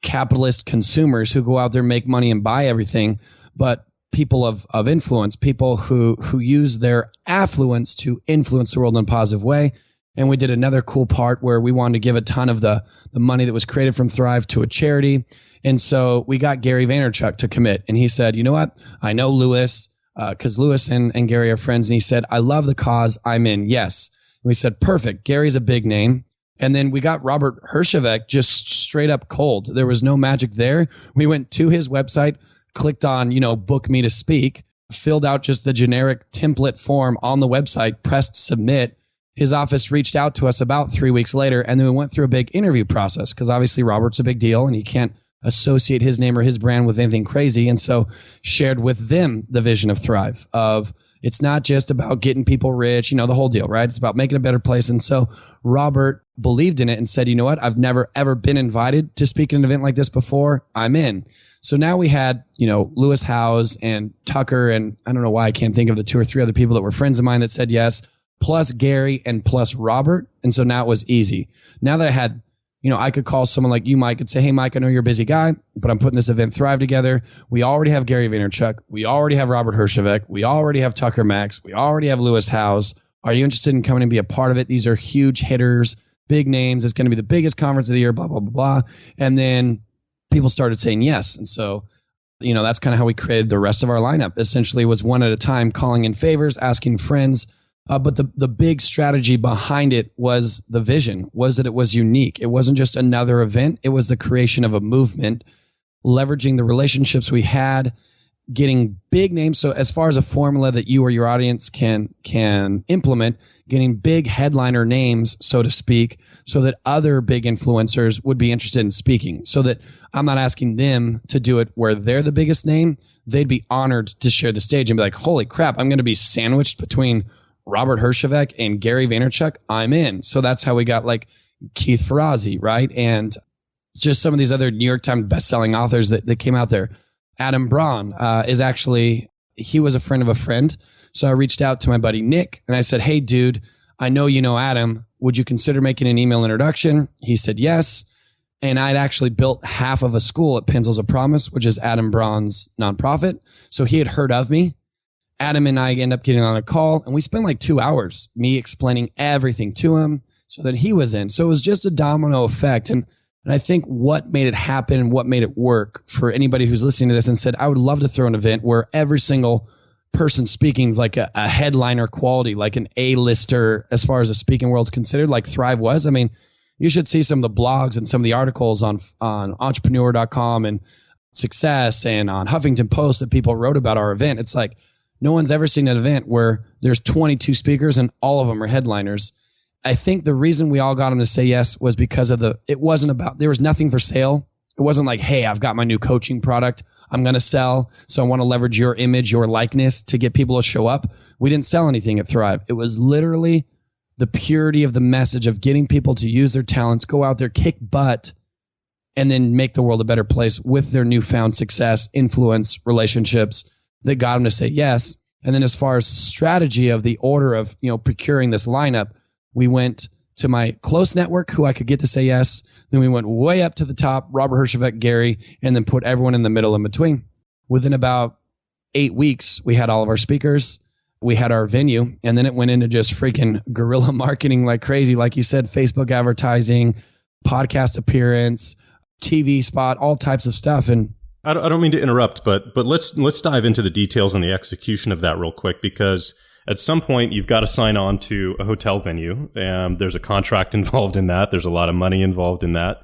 S2: capitalist consumers who go out there, make money and buy everything, but people of influence, people who use their affluence to influence the world in a positive way. And we did another cool part where we wanted to give a ton of the money that was created from Thrive to a charity. And so we got Gary Vaynerchuk to commit. And he said, you know what? I know Lewis, because Lewis and Gary are friends. And he said, I love the cause. I'm in. Yes. And we said, perfect. Gary's a big name. And then we got Robert Herjavec just straight up cold. There was no magic there. We went to his website, clicked on, book me to speak, filled out just the generic template form on the website, pressed submit. His office reached out to us about 3 weeks later, and then we went through a big interview process because obviously Robert's a big deal and you can't associate his name or his brand with anything crazy. And so shared with them the vision of Thrive of it's not just about getting people rich, the whole deal, right? It's about making a better place. And so Robert believed in it and said, you know what? I've never, ever been invited to speak at an event like this before. I'm in. So now we had, Lewis Howes and Tucker, and I don't know why I can't think of the 2 or 3 other people that were friends of mine that said yes, plus Gary and plus Robert. And so now it was easy. Now that I had, I could call someone like you, Mike, and say, hey, Mike, I know you're a busy guy, but I'm putting this event Thrive together. We already have Gary Vaynerchuk. We already have Robert Herjavec. We already have Tucker Max. We already have Lewis Howes. Are you interested in coming and be a part of it? These are huge hitters, big names. It's going to be the biggest conference of the year, blah, blah, blah, blah. And then people started saying yes. And so, that's kind of how we created the rest of our lineup. Essentially was one at a time, calling in favors, asking friends. But the big strategy behind it was the vision, was that it was unique. It wasn't just another event. It was the creation of a movement, leveraging the relationships we had, getting big names. So as far as a formula that you or your audience can implement, getting big headliner names, so to speak, so that other big influencers would be interested in speaking, so that I'm not asking them to do it where they're the biggest name. They'd be honored to share the stage and be like, holy crap, I'm going to be sandwiched between Robert Herjavec and Gary Vaynerchuk. I'm in. So that's how we got like Keith Ferrazzi, right? And just some of these other New York Times bestselling authors that came out there. Adam Braun is actually, he was a friend of a friend. So I reached out to my buddy Nick and I said, hey, dude, I know you know Adam. Would you consider making an email introduction? He said yes. And I'd actually built half of a school at Pencils of Promise, which is Adam Braun's nonprofit. So he had heard of me. Adam and I end up getting on a call and we spent like 2 hours, me explaining everything to him so that he was in. So it was just a domino effect. And I think what made it happen and what made it work for anybody who's listening to this and said, I would love to throw an event where every single person speaking is like a headliner quality, like an A-lister as far as the speaking world's considered, like Thrive was. I mean, you should see some of the blogs and some of the articles on entrepreneur.com and Success and on Huffington Post that people wrote about our event. It's like, no one's ever seen an event where there's 22 speakers and all of them are headliners. I think the reason we all got them to say yes was because of it wasn't about, there was nothing for sale It wasn't like, hey, I've got my new coaching product I'm going to sell, so I want to leverage your image, your likeness to get people to show up. We didn't sell anything at Thrive. It was literally the purity of the message of getting people to use their talents, go out there, kick butt, and then make the world a better place with their newfound success, influence, relationships that got them to say yes. And then as far as strategy of the order of, procuring this lineup, we went to my close network who I could get to say yes. Then we went way up to the top, Robert Herjavec, Gary, and then put everyone in the middle in between. Within about 8 weeks, we had all of our speakers. We had our venue, and then it went into just freaking guerrilla marketing like crazy. Like you said, Facebook advertising, podcast appearance, TV spot, all types of stuff. And
S1: I don't mean to interrupt, but let's dive into the details and the execution of that real quick, because at some point you've got to sign on to a hotel venue, and there's a contract involved in that. There's a lot of money involved in that.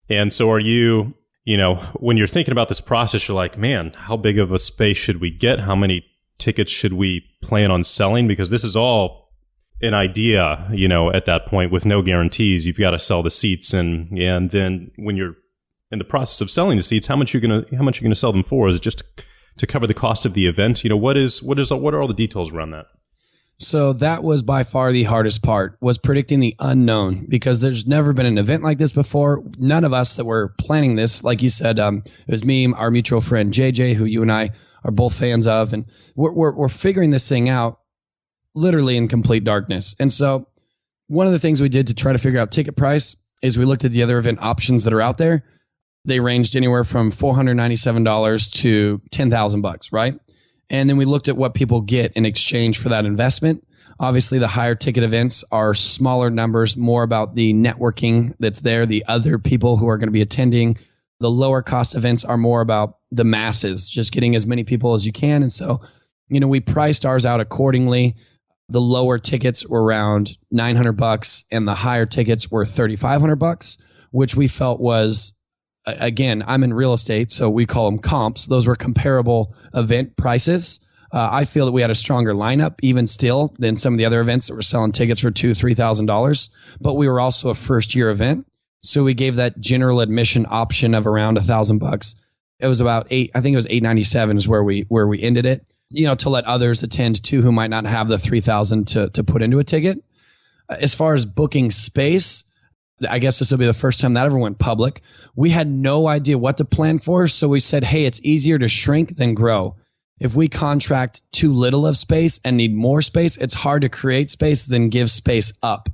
S1: And so are you, when you're thinking about this process, you're like, man, how big of a space should we get? How many tickets should we plan on selling? Because this is all an idea, at that point with no guarantees. You've got to sell the seats, and then when you're in the process of selling the seats, how much you're gonna sell them for? Is it just to cover the cost of the event? What are all the details around that?
S2: So that was by far the hardest part, was predicting the unknown, because there's never been an event like this before. None of us that were planning this, like you said, it was me, our mutual friend JJ, who you and I are both fans of, and we're figuring this thing out literally in complete darkness. And so one of the things we did to try to figure out ticket price is we looked at the other event options that are out there. They ranged anywhere from $497 to $10,000, right? And then we looked at what people get in exchange for that investment. Obviously, the higher ticket events are smaller numbers, more about the networking that's there, the other people who are going to be attending. The lower cost events are more about the masses, just getting as many people as you can. And so, we priced ours out accordingly. The lower tickets were around $900 and the higher tickets were $3,500, which we felt was, again, I'm in real estate, so we call them comps. Those were comparable event prices. I feel that we had a stronger lineup, even still, than some of the other events that were selling tickets for $2,000, $3,000. But we were also a first-year event, so we gave that general admission option of around $1,000. It was about $897 is where we ended it. To let others attend too who might not have the $3,000 to put into a ticket. As far as booking space, I guess this will be the first time that ever went public. We had no idea what to plan for. So we said, hey, it's easier to shrink than grow. If we contract too little of space and need more space, it's hard to create space than give space up.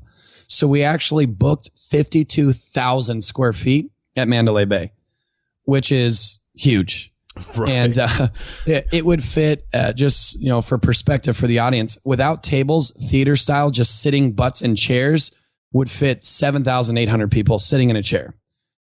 S2: So we actually booked 52,000 square feet at Mandalay Bay, which is huge. Right. And it would fit, just, for perspective for the audience, without tables, theater style, just sitting butts in chairs, would fit 7,800 people sitting in a chair.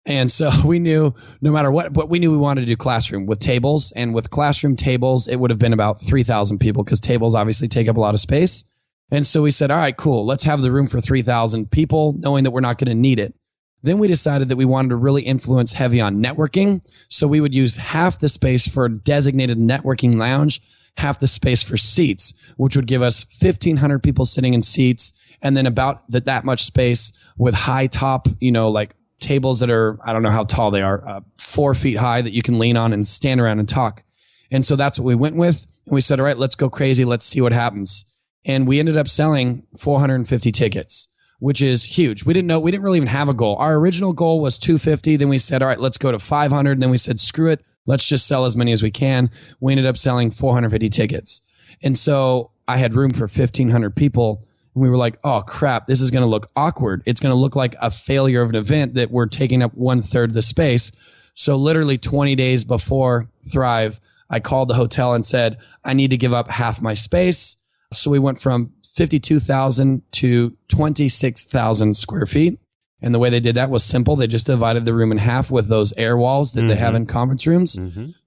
S2: And so we knew no matter what, but we knew we wanted to do classroom with tables, and with classroom tables, it would have been about 3,000 people, because tables obviously take up a lot of space. And so we said, all right, cool. Let's have the room for 3,000 people, knowing that we're not going to need it. Then we decided that we wanted to really influence heavy on networking. So we would use half the space for a designated networking lounge, half the space for seats, which would give us 1,500 people sitting in seats, and then about that much space with high top, like tables that are, I don't know how tall they are, 4 feet high that you can lean on and stand around and talk. And so that's what we went with. And we said, all right, let's go crazy. Let's see what happens. And we ended up selling 450 tickets, which is huge. We didn't really even have a goal. Our original goal was 250. Then we said, all right, let's go to 500. And then we said, screw it. Let's just sell as many as we can. We ended up selling 450 tickets. And so I had room for 1,500 people. And we were like, oh crap, this is going to look awkward. It's going to look like a failure of an event that we're taking up 1/3 of the space. So literally 20 days before Thrive, I called the hotel and said, I need to give up half my space. So we went from 52,000 to 26,000 square feet. And the way they did that was simple. They just divided the room in half with those air walls that they have in conference rooms,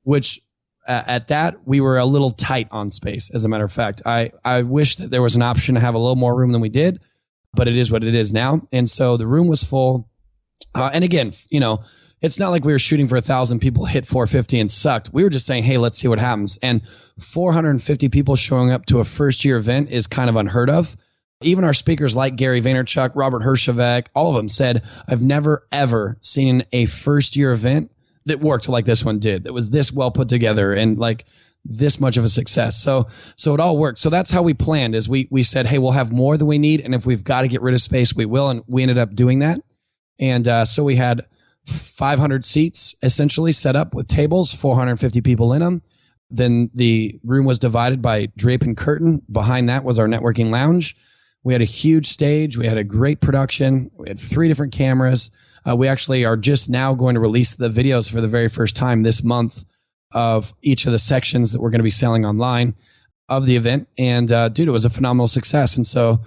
S2: which at that, we were a little tight on space. As a matter of fact, I wish that there was an option to have a little more room than we did, but it is what it is now. And so the room was full. And again, it's not like we were shooting for 1,000 people, hit 450 and sucked. We were just saying, hey, let's see what happens. And 450 people showing up to a first year event is kind of unheard of. Even our speakers like Gary Vaynerchuk, Robert Herjavec, all of them said, I've never, ever seen a first-year event that worked like this one did, that was this well put together and like this much of a success. So it all worked. So that's how we planned, is we said, hey, we'll have more than we need. And if we've got to get rid of space, we will. And we ended up doing that. And so we had 500 seats essentially set up with tables, 450 people in them. Then the room was divided by drape and curtain. Behind that was our networking lounge. We had a huge stage. We had a great production. We had 3 different cameras. We actually are just now going to release the videos for the very first time this month of each of the sections that we're going to be selling online of the event. And dude, it was a phenomenal success. And so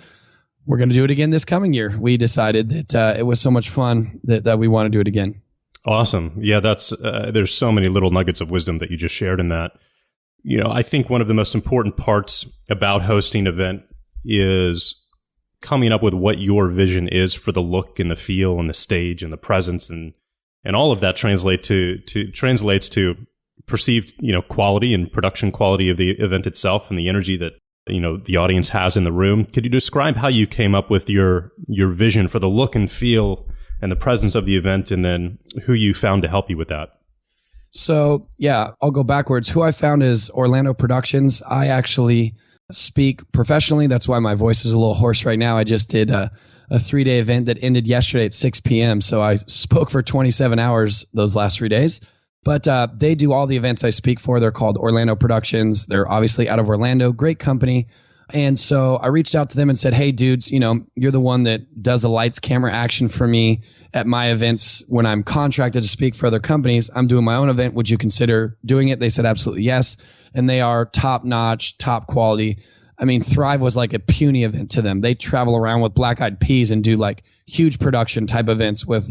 S2: we're going to do it again this coming year. We decided that it was so much fun that we want to do it again.
S1: Awesome. Yeah, that's there's so many little nuggets of wisdom that you just shared in that. I think one of the most important parts about hosting an event is coming up with what your vision is for the look and the feel and the stage and the presence, and all of that translates to perceived quality and production quality of the event itself and the energy that the audience has in the room. Could you describe how you came up with your vision for the look and feel and the presence of the event, and then who you found to help you with that?
S2: So yeah, I'll go backwards. Who I found is Orlando Productions. I actually speak professionally. That's why my voice is a little hoarse right now. I just did a 3-day event that ended yesterday at 6 p.m. So I spoke for 27 hours those last 3 days. But they do all the events I speak for. They're called Orlando Productions. They're obviously out of Orlando. Great company. And so I reached out to them and said, hey, dudes, you're the one that does the lights, camera, action for me at my events when I'm contracted to speak for other companies. I'm doing my own event. Would you consider doing it? They said, absolutely, yes. And they are top notch, top quality. I mean, Thrive was like a puny event to them. They travel around with Black Eyed Peas and do like huge production type events with,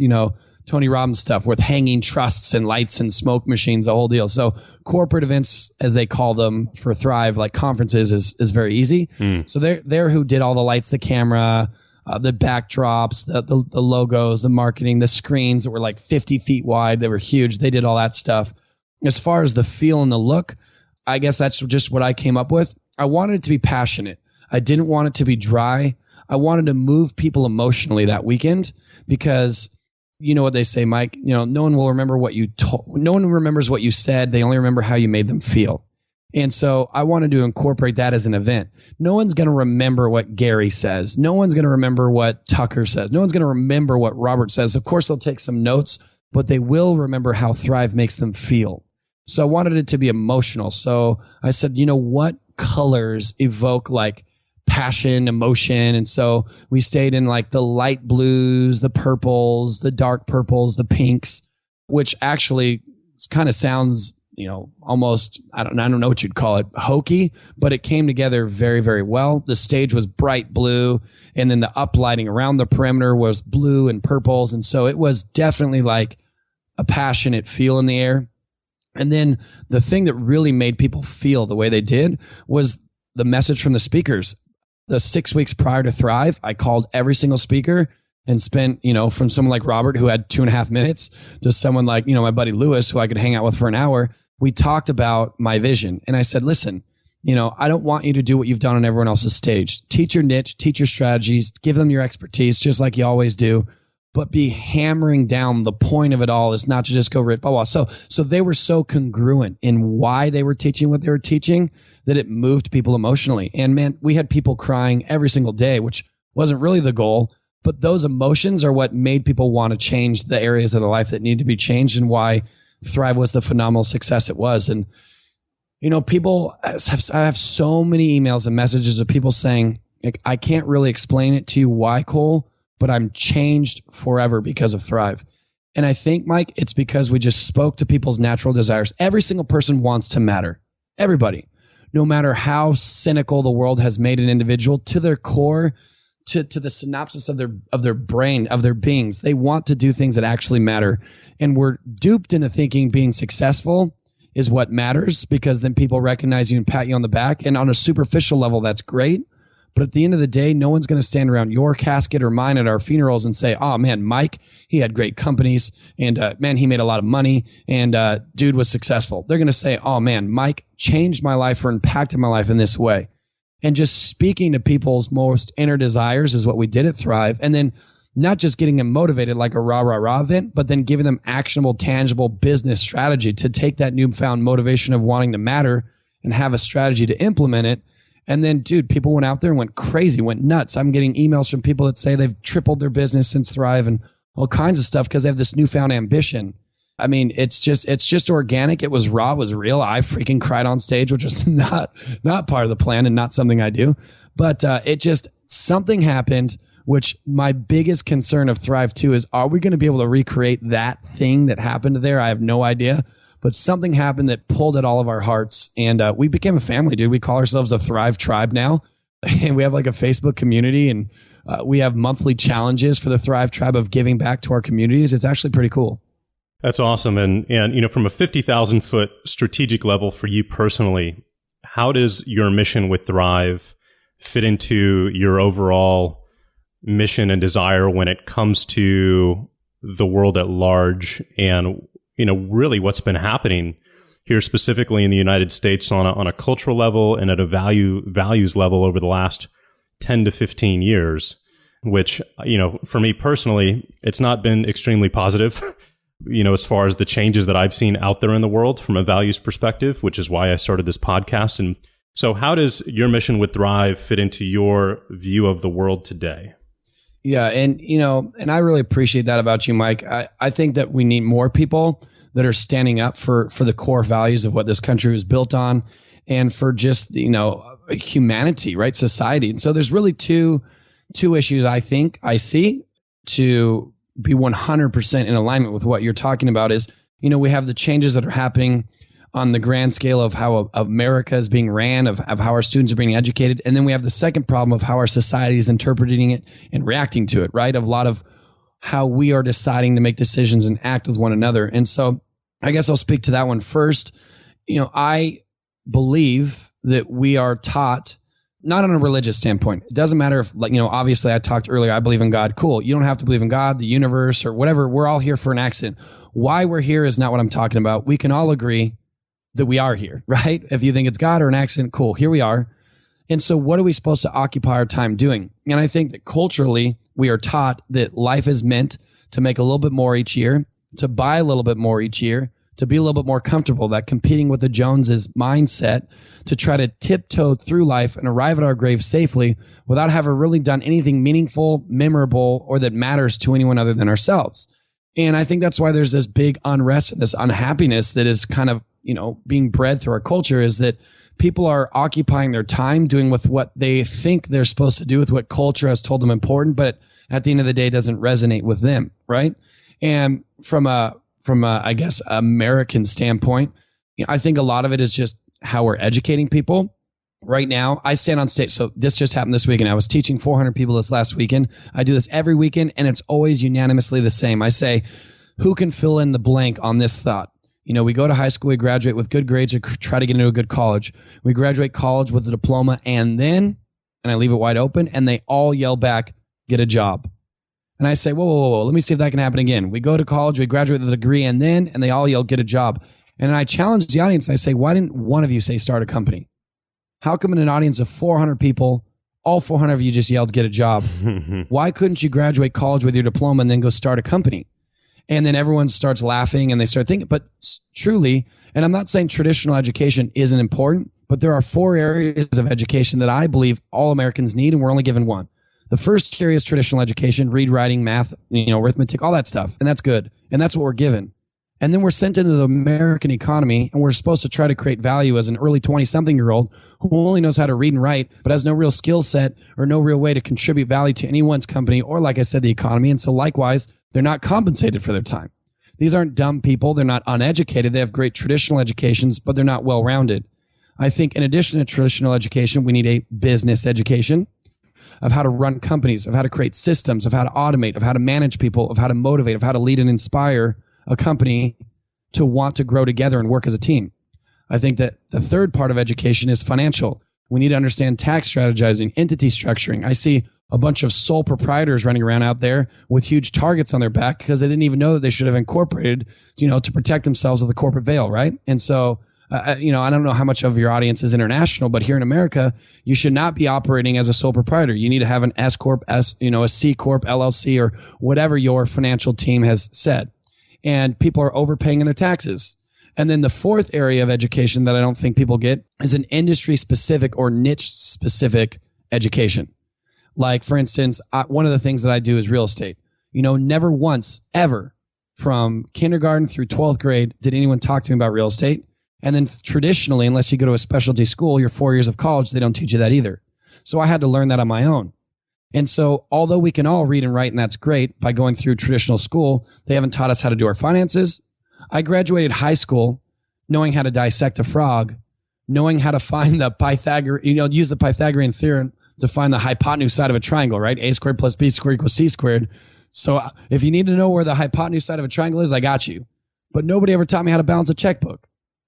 S2: Tony Robbins stuff with hanging trusts and lights and smoke machines, the whole deal. So corporate events, as they call them for Thrive, like conferences, is very easy. So they're who did all the lights, the camera, the backdrops, the logos, the marketing, the screens that were like 50 feet wide. They were huge. They did all that stuff. As far as the feel and the look, I guess that's just what I came up with. I wanted it to be passionate. I didn't want it to be dry. I wanted to move people emotionally that weekend, because you know what they say, Mike, no one will remember what you told. No one remembers what you said. They only remember how you made them feel. And so I wanted to incorporate that as an event. No one's going to remember what Gary says. No one's going to remember what Tucker says. No one's going to remember what Robert says. Of course, they'll take some notes, but they will remember how Thrive makes them feel. So I wanted it to be emotional. So I said, what colors evoke like passion, emotion. And so we stayed in like the light blues, the purples, the dark purples, the pinks, which actually kind of sounds, almost, I don't know what you'd call it, hokey, but it came together very, very well. The stage was bright blue, and then the uplighting around the perimeter was blue and purples. And so it was definitely like a passionate feel in the air. And then the thing that really made people feel the way they did was the message from the speakers. The 6 weeks prior to Thrive, I called every single speaker and spent, from someone like Robert, who had 2.5 minutes, to someone like, my buddy Lewis, who I could hang out with for an hour. We talked about my vision. And I said, listen, I don't want you to do what you've done on everyone else's stage. Teach your niche, teach your strategies, give them your expertise, just like you always do. But be hammering down the point of it all is not to just go rip blah, blah. So they were so congruent in why they were teaching what they were teaching that it moved people emotionally. And man, we had people crying every single day, which wasn't really the goal, but those emotions are what made people want to change the areas of their life that need to be changed, and why Thrive was the phenomenal success it was. And, people, I have so many emails and messages of people saying, like, I can't really explain it to you why, Cole, but I'm changed forever because of Thrive. And I think, Mike, it's because we just spoke to people's natural desires. Every single person wants to matter. Everybody. No matter how cynical the world has made an individual, to their core, to the synopsis of their brain, of their beings, they want to do things that actually matter. And we're duped into thinking being successful is what matters, because then people recognize you and pat you on the back. And on a superficial level, that's great. But at the end of the day, no one's going to stand around your casket or mine at our funerals and say, oh man, Mike, he had great companies, and man, he made a lot of money, and dude was successful. They're going to say, oh man, Mike changed my life or impacted my life in this way. and just speaking to people's most inner desires is what we did at Thrive. And then not just getting them motivated like a rah event, but then giving them actionable, tangible business strategy to take that newfound motivation of wanting to matter and have a strategy to implement it. And then, dude, people went out there and went crazy, went nuts. I'm getting emails from people that say they've tripled their business since Thrive and all kinds of stuff because they have this newfound ambition. I mean, it's just organic. It was raw, it was real. I freaking cried on stage, which was not part of the plan and not something I do. But something happened, which my biggest concern of Thrive 2 is, are we going to be able to recreate that thing that happened there? I have no idea. But something happened that pulled at all of our hearts. And we became a family, dude. We call ourselves the Thrive Tribe now. And we have like a Facebook community, and we have monthly challenges for the Thrive Tribe of giving back to our communities. It's actually pretty cool.
S1: That's awesome. And you know, from a 50,000 foot strategic level for you personally, how does your mission with Thrive fit into your overall mission and desire when it comes to the world at large, and you know, really what's been happening here specifically in the United States on a cultural level and at a values level over the last 10 to 15 years, which, you know, for me personally, it's not been extremely positive, you know, as far as the changes that I've seen out there in the world from a values perspective, which is why I started this podcast. And so how does your mission with Thrive fit into your view of the world today?
S2: Yeah. And, you know, and I really appreciate that about you, Mike. I think that we need more people that are standing up for the core values of what this country was built on, and for just, you know, humanity, right? Society. And so there's really two issues I think I see to be 100% in alignment with what you're talking about is, you know, we have the changes that are happening on the grand scale of how America is being ran, of how our students are being educated. And then we have the second problem of how our society is interpreting it and reacting to it, right? Of a lot of how we are deciding to make decisions and act with one another. And so I guess I'll speak to that one first. You know, I believe that we are taught, not on a religious standpoint. It doesn't matter if, like, you know, obviously I talked earlier, I believe in God. Cool. You don't have to believe in God, the universe, or whatever. We're all here for an accident. Why we're here is not what I'm talking about. We can all agree that we are here, right? If you think it's God or an accident, cool, here we are. And so what are we supposed to occupy our time doing? And I think that culturally, we are taught that life is meant to make a little bit more each year, to buy a little bit more each year, to be a little bit more comfortable, that competing with the Joneses mindset, to try to tiptoe through life and arrive at our grave safely without having really done anything meaningful, memorable, or that matters to anyone other than ourselves. And I think that's why there's this big unrest and this unhappiness that is kind of, you know, being bred through our culture, is that people are occupying their time doing with what they think they're supposed to do with what culture has told them important, but at the end of the day, it doesn't resonate with them, right? And from a I guess, American standpoint, you know, I think a lot of it is just how we're educating people. Right now, I stand on stage. So this just happened this weekend. I was teaching 400 people this last weekend. I do this every weekend, and it's always unanimously the same. I say, who can fill in the blank on this thought? You know, we go to high school, we graduate with good grades, or try to get into a good college. We graduate college with a diploma, and I leave it wide open, and they all yell back, get a job. And I say, whoa, let me see if that can happen again. We go to college, we graduate with a degree, and they all yell, get a job. And I challenge the audience. I say, why didn't one of you say start a company? How come in an audience of 400 people, all 400 of you just yelled, get a job? Why couldn't you graduate college with your diploma and then go start a company? And then everyone starts laughing and they start thinking, but truly, and I'm not saying traditional education isn't important, but there are 4 areas of education that I believe all Americans need, and we're only given one. The first area is traditional education, read, writing, math, you know, arithmetic, all that stuff. And that's good. And that's what we're given. And then we're sent into the American economy, and we're supposed to try to create value as an early 20-something-year-old who only knows how to read and write, but has no real skill set or no real way to contribute value to anyone's company or, like I said, the economy. And so likewise, they're not compensated for their time. These aren't dumb people. They're not uneducated. They have great traditional educations, but they're not well-rounded. I think in addition to traditional education, we need a business education of how to run companies, of how to create systems, of how to automate, of how to manage people, of how to motivate, of how to lead and inspire a company to want to grow together and work as a team. I think that the third part of education is financial. We need to understand tax strategizing, entity structuring. I see a bunch of sole proprietors running around out there with huge targets on their back because they didn't even know that they should have incorporated, you know, to protect themselves with the corporate veil, right? And so I don't know how much of your audience is international, but here in America, you should not be operating as a sole proprietor. You need to have an S Corp, a C Corp, LLC, or whatever your financial team has said. And people are overpaying in their taxes. And then the fourth area of education that I don't think people get is an industry specific or niche specific education. Like, for instance, one of the things that I do is real estate. Never once, ever, from kindergarten through 12th grade, did anyone talk to me about real estate. And then traditionally, unless you go to a specialty school, your 4 years of college, they don't teach you that either. So I had to learn that on my own. And so although we can all read and write, and that's great, by going through traditional school, they haven't taught us how to do our finances. I graduated high school knowing how to dissect a frog, knowing how to find the Pythagorean, use the Pythagorean theorem to find the hypotenuse side of a triangle, right? A squared plus B squared equals C squared. So if you need to know where the hypotenuse side of a triangle is, I got you. But nobody ever taught me how to balance a checkbook.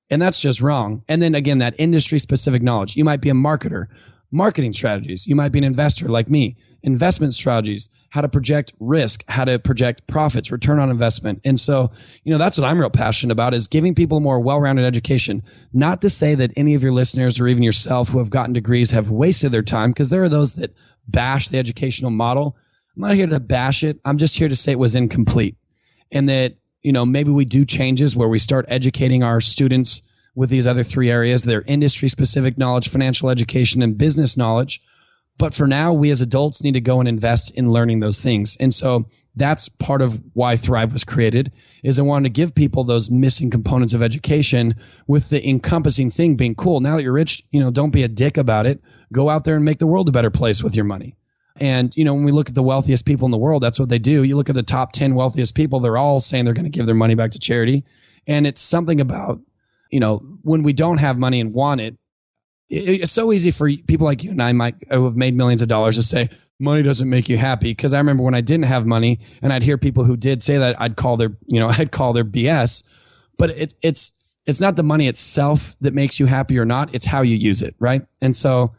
S2: And that's just wrong. And then again, that industry specific knowledge. You might be a marketer, marketing strategies. You might be an investor like me, investment strategies, how to project risk, how to project profits, return on investment. And so, that's what I'm real passionate about, is giving people more well-rounded education. Not to say that any of your listeners or even yourself who have gotten degrees have wasted their time, because there are those that bash the educational model. I'm not here to bash it. I'm just here to say it was incomplete, and that, maybe we do changes where we start educating our students with these other three areas, their industry specific knowledge, financial education, and business knowledge. But for now, we as adults need to go and invest in learning those things. And so that's part of why Thrive was created, is I wanted to give people those missing components of education, with the encompassing thing being cool. Now that you're rich, don't be a dick about it. Go out there and make the world a better place with your money. And, when we look at the wealthiest people in the world, that's what they do. You look at the top 10 wealthiest people, they're all saying they're going to give their money back to charity. And it's something about, when we don't have money and want it, it's so easy for people like you and I who have made millions of dollars to say, money doesn't make you happy. Because I remember when I didn't have money and I'd hear people who did say that, I'd call their BS. But it's not the money itself that makes you happy or not. It's how you use it, right? And so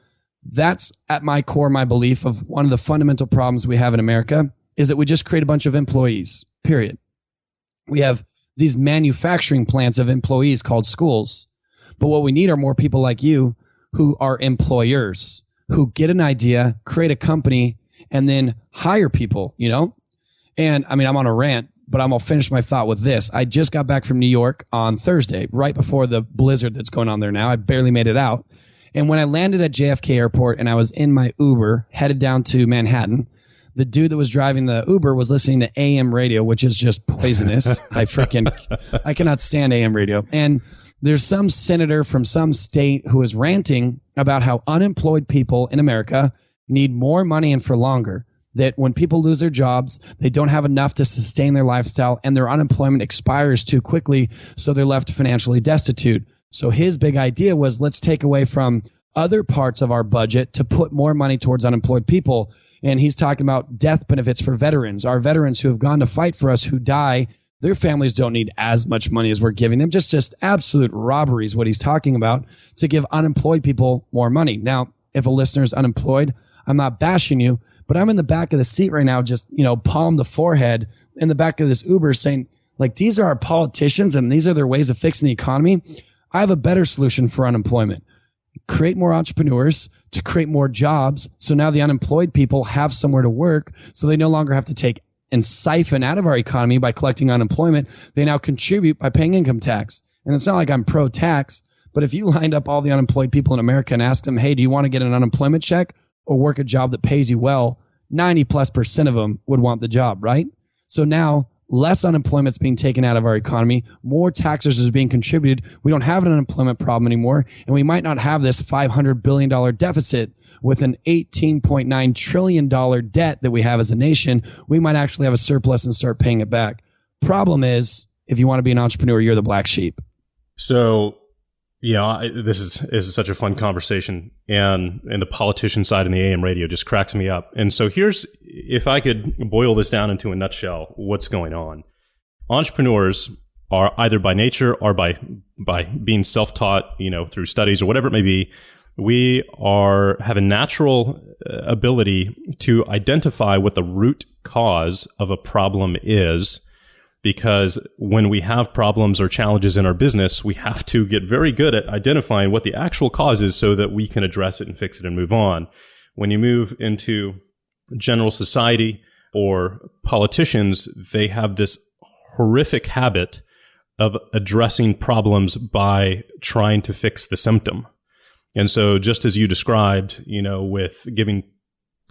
S2: that's at my core, my belief of one of the fundamental problems we have in America is that we just create a bunch of employees, period. We have these manufacturing plants of employees called schools. But what we need are more people like you who are employers, who get an idea, create a company, and then hire people, And I'm on a rant, but I'm going to finish my thought with this. I just got back from New York on Thursday, right before the blizzard that's going on there now. I barely made it out. And when I landed at JFK Airport and I was in my Uber headed down to Manhattan, the dude that was driving the Uber was listening to AM radio, which is just poisonous. I cannot stand AM radio. And there's some senator from some state who is ranting about how unemployed people in America need more money and for longer. That when people lose their jobs, they don't have enough to sustain their lifestyle and their unemployment expires too quickly, so they're left financially destitute. So his big idea was, let's take away from other parts of our budget to put more money towards unemployed people. And he's talking about death benefits for veterans. Our veterans who have gone to fight for us, who die, their families don't need as much money as we're giving them. Just absolute robbery is what he's talking about, to give unemployed people more money. Now, if a listener is unemployed, I'm not bashing you, but I'm in the back of the seat right now, just, palm the forehead in the back of this Uber saying, like, these are our politicians and these are their ways of fixing the economy. I have a better solution for unemployment. Create more entrepreneurs to create more jobs. So now the unemployed people have somewhere to work. So they no longer have to take and siphon out of our economy by collecting unemployment. They now contribute by paying income tax. And it's not like I'm pro-tax, but if you lined up all the unemployed people in America and asked them, hey, do you want to get an unemployment check or work a job that pays you well? 90+% of them would want the job, right? So now less unemployment is being taken out of our economy. More taxes is being contributed. We don't have an unemployment problem anymore. And we might not have this $500 billion deficit with an $18.9 trillion debt that we have as a nation. We might actually have a surplus and start paying it back. Problem is, if you want to be an entrepreneur, you're the black sheep.
S1: So, this is such a fun conversation, and the politician side in the AM radio just cracks me up. And so here's, if I could boil this down into a nutshell, what's going on. Entrepreneurs are either by nature or by being self-taught, through studies or whatever it may be. We have a natural ability to identify what the root cause of a problem is, because when we have problems or challenges in our business, we have to get very good at identifying what the actual cause is so that we can address it and fix it and move on. When you move into general society or politicians, they have this horrific habit of addressing problems by trying to fix the symptom. And so just as you described, with giving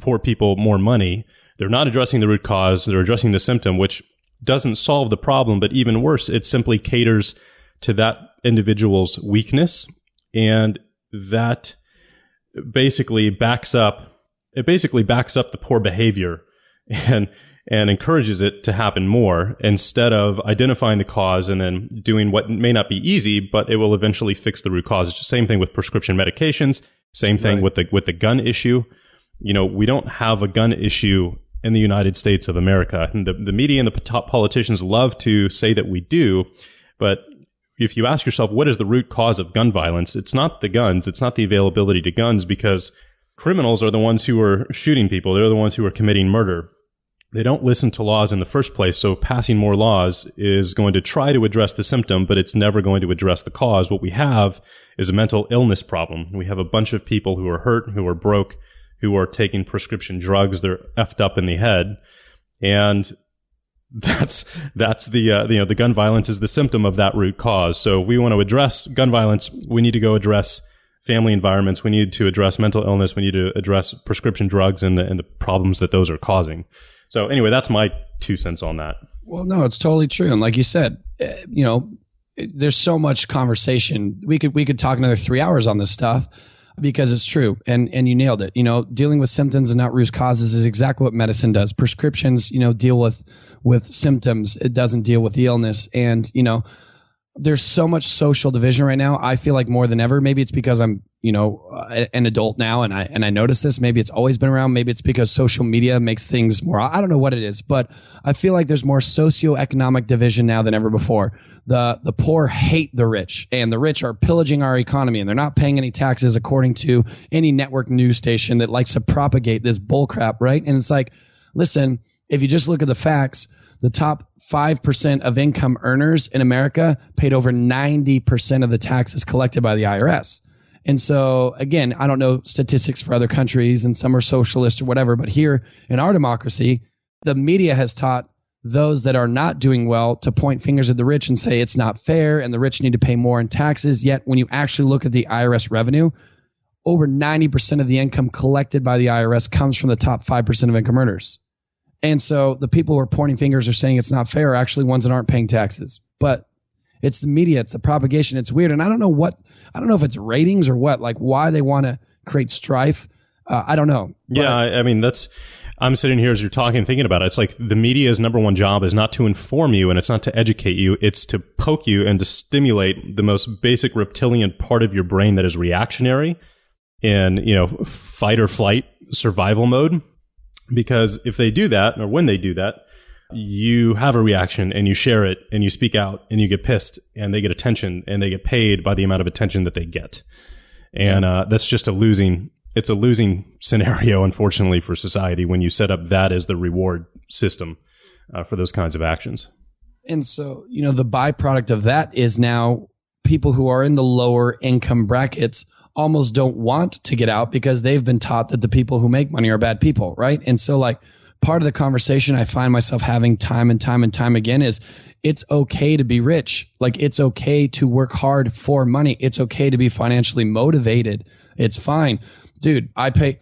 S1: poor people more money, they're not addressing the root cause, they're addressing the symptom, which doesn't solve the problem, but even worse, it simply caters to that individual's weakness, and that basically backs up the poor behavior and encourages it to happen more, instead of identifying the cause and then doing what may not be easy, but it will eventually fix the root cause. It's the same thing with prescription medications, same thing with the gun issue. We don't have a gun issue in the United States of America. And the media and the top politicians love to say that we do, but if you ask yourself, what is the root cause of gun violence? It's not the guns. It's not the availability to guns, because criminals are the ones who are shooting people. They're the ones who are committing murder. They don't listen to laws in the first place. So passing more laws is going to try to address the symptom, but it's never going to address the cause. What we have is a mental illness problem. We have a bunch of people who are hurt, who are broke, who are taking prescription drugs. They're effed up in the head. And that's the gun violence is the symptom of that root cause. So if we want to address gun violence, we need to go address family environments. We need to address mental illness. We need to address prescription drugs and the problems that those are causing. So anyway, that's my 2 cents on that.
S2: Well, no, it's totally true. And like you said, there's so much conversation. We could talk another 3 hours on this stuff, because it's true. And you nailed it. Dealing with symptoms and not root causes is exactly what medicine does. Prescriptions, deal with symptoms. It doesn't deal with the illness. And, there's so much social division right now. I feel like more than ever. Maybe it's because I'm, an adult now and I notice this. Maybe it's always been around. Maybe it's because social media makes things more, I don't know what it is, but I feel like there's more socioeconomic division now than ever before. The poor hate the rich, and the rich are pillaging our economy, and they're not paying any taxes according to any network news station that likes to propagate this bullcrap, right? And it's like, listen, if you just look at the facts, the top 5% of income earners in America paid over 90% of the taxes collected by the IRS. And so, again, I don't know statistics for other countries, and some are socialist or whatever, but here in our democracy, the media has taught those that are not doing well to point fingers at the rich and say it's not fair and the rich need to pay more in taxes. Yet when you actually look at the IRS revenue, over 90% of the income collected by the IRS comes from the top 5% of income earners. And so the people who are pointing fingers or saying it's not fair are actually ones that aren't paying taxes. But it's the media, it's the propagation, it's weird. And I don't know if it's ratings or what, like why they want to create strife. I don't know.
S1: Yeah, I mean, I'm sitting here as you're talking, thinking about it. It's like the media's number one job is not to inform you and it's not to educate you. It's to poke you and to stimulate the most basic reptilian part of your brain that is reactionary in, fight or flight survival mode. Because if they do that, or when they do that, you have a reaction and you share it and you speak out and you get pissed and they get attention and they get paid by the amount of attention that they get. And that's just a losing scenario, unfortunately, for society when you set up that as the reward system for those kinds of actions.
S2: And so, the byproduct of that is now people who are in the lower income brackets almost don't want to get out because they've been taught that the people who make money are bad people, right? And so like part of the conversation I find myself having time and time again is it's okay to be rich. Like it's okay to work hard for money. It's okay to be financially motivated. It's fine. Dude, I pay,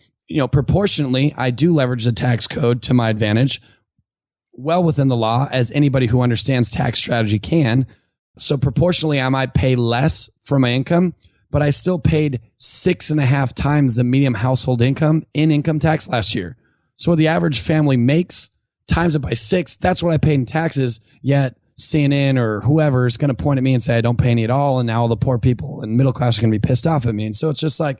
S2: proportionately, I do leverage the tax code to my advantage, well within the law, as anybody who understands tax strategy can. So proportionally, I might pay less for my income, but I still paid 6.5 times the median household income in income tax last year. So what the average family makes, times it by 6, that's what I paid in taxes. Yet CNN or whoever is going to point at me and say I don't pay any at all, and now all the poor people and middle class are going to be pissed off at me. And so it's just like,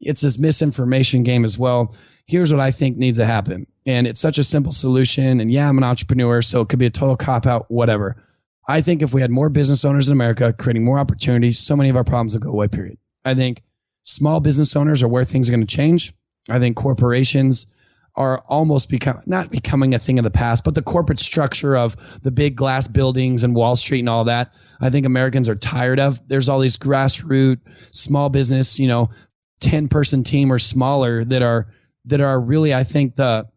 S2: it's this misinformation game as well. Here's what I think needs to happen. And it's such a simple solution. And yeah, I'm an entrepreneur, so it could be a total cop-out, whatever. I think if we had more business owners in America creating more opportunities, so many of our problems would go away, period. I think small business owners are where things are going to change. I think corporations are almost not becoming a thing of the past, but the corporate structure of the big glass buildings and Wall Street and all that, I think Americans are tired of. There's all these grassroots, small business, 10-person team or smaller that are really, I think, the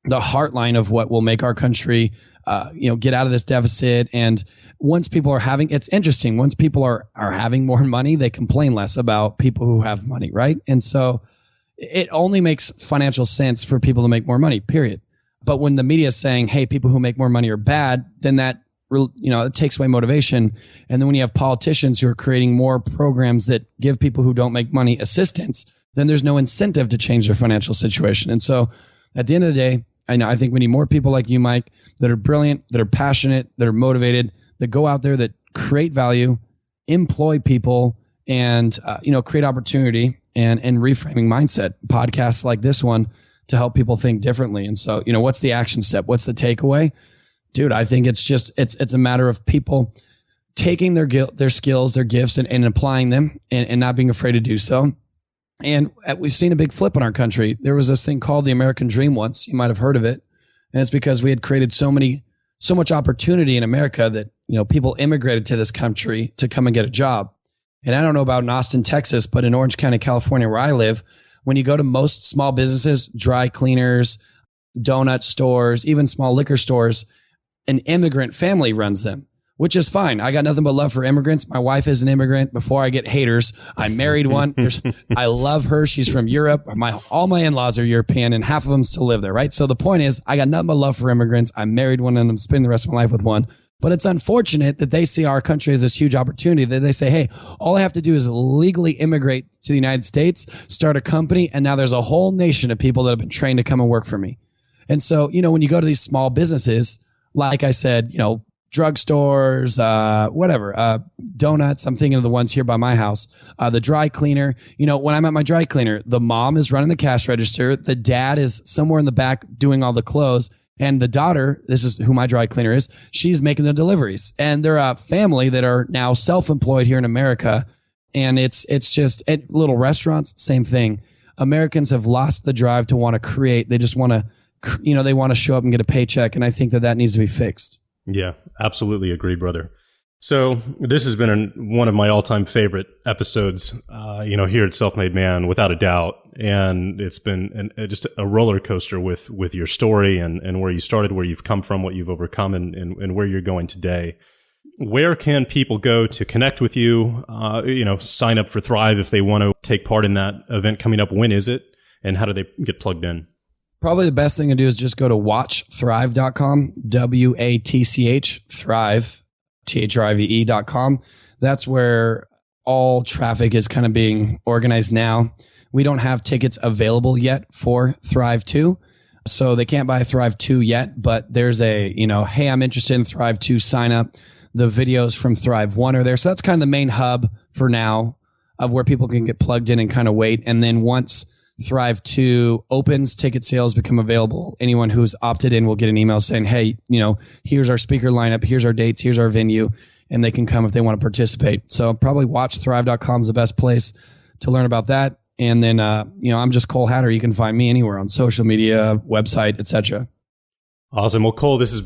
S2: heartline of what will make our country, get out of this deficit. And once people are it's interesting. Once people are having more money, they complain less about people who have money, right? And so it only makes financial sense for people to make more money, period. But when the media is saying, hey, people who make more money are bad, then that, it takes away motivation. And then when you have politicians who are creating more programs that give people who don't make money assistance, then there's no incentive to change their financial situation. And so at the end of the day, I think we need more people like you, Mike, that are brilliant, that are passionate, that are motivated, that go out there, that create value, employ people, and create opportunity and reframing mindset. Podcasts like this one to help people think differently. And so, what's the action step? What's the takeaway? Dude, I think it's a matter of people taking their skills, their gifts, and applying them and not being afraid to do so. And we've seen a big flip in our country. There was this thing called the American Dream once. You might have heard of it. And it's because we had created so much opportunity in America that, people immigrated to this country to come and get a job. And I don't know about in Austin, Texas, but in Orange County, California, where I live, when you go to most small businesses, dry cleaners, donut stores, even small liquor stores, an immigrant family runs them, which is fine. I got nothing but love for immigrants. My wife is an immigrant. Before I get haters, I married one. I love her. She's from Europe. All my in-laws are European, and half of them still live there, right? So the point is, I got nothing but love for immigrants. I married one, and I'm spending the rest of my life with one. But it's unfortunate that they see our country as this huge opportunity, that they say, hey, all I have to do is legally immigrate to the United States, start a company, and now there's a whole nation of people that have been trained to come and work for me. And so, when you go to these small businesses, like I said, drugstores, donuts. I'm thinking of the ones here by my house. The dry cleaner. When I'm at my dry cleaner, the mom is running the cash register. The dad is somewhere in the back doing all the clothes. And the daughter, this is who my dry cleaner is, she's making the deliveries. And they're a family that are now self-employed here in America. And it's just at little restaurants, same thing. Americans have lost the drive to want to create. They just want to, they want to show up and get a paycheck. And I think that needs to be fixed.
S1: Yeah, absolutely agree, brother. So this has been one of my all-time favorite episodes, here at Self-Made Man, without a doubt. And it's been just a roller coaster with your story and where you started, where you've come from, what you've overcome, and where you're going today. Where can people go to connect with you? Sign up for Thrive if they want to take part in that event coming up. When is it? And how do they get plugged in?
S2: Probably the best thing to do is just go to watchthrive.com, WATCH, Thrive, THRIVE.com. That's where all traffic is kind of being organized now. We don't have tickets available yet for Thrive 2. So they can't buy Thrive 2 yet, but there's a, hey, I'm interested in Thrive 2, sign up. The videos from Thrive 1 are there. So that's kind of the main hub for now of where people can get plugged in and kind of wait. And then once Thrive 2 opens, ticket sales become available. Anyone who's opted in will get an email saying, hey, here's our speaker lineup, here's our dates, here's our venue, and they can come if they want to participate. So probably watchthrive.com is the best place to learn about that. And then, I'm just Cole Hatter. You can find me anywhere on social media, website, etc.
S1: Awesome. Well, Cole, this has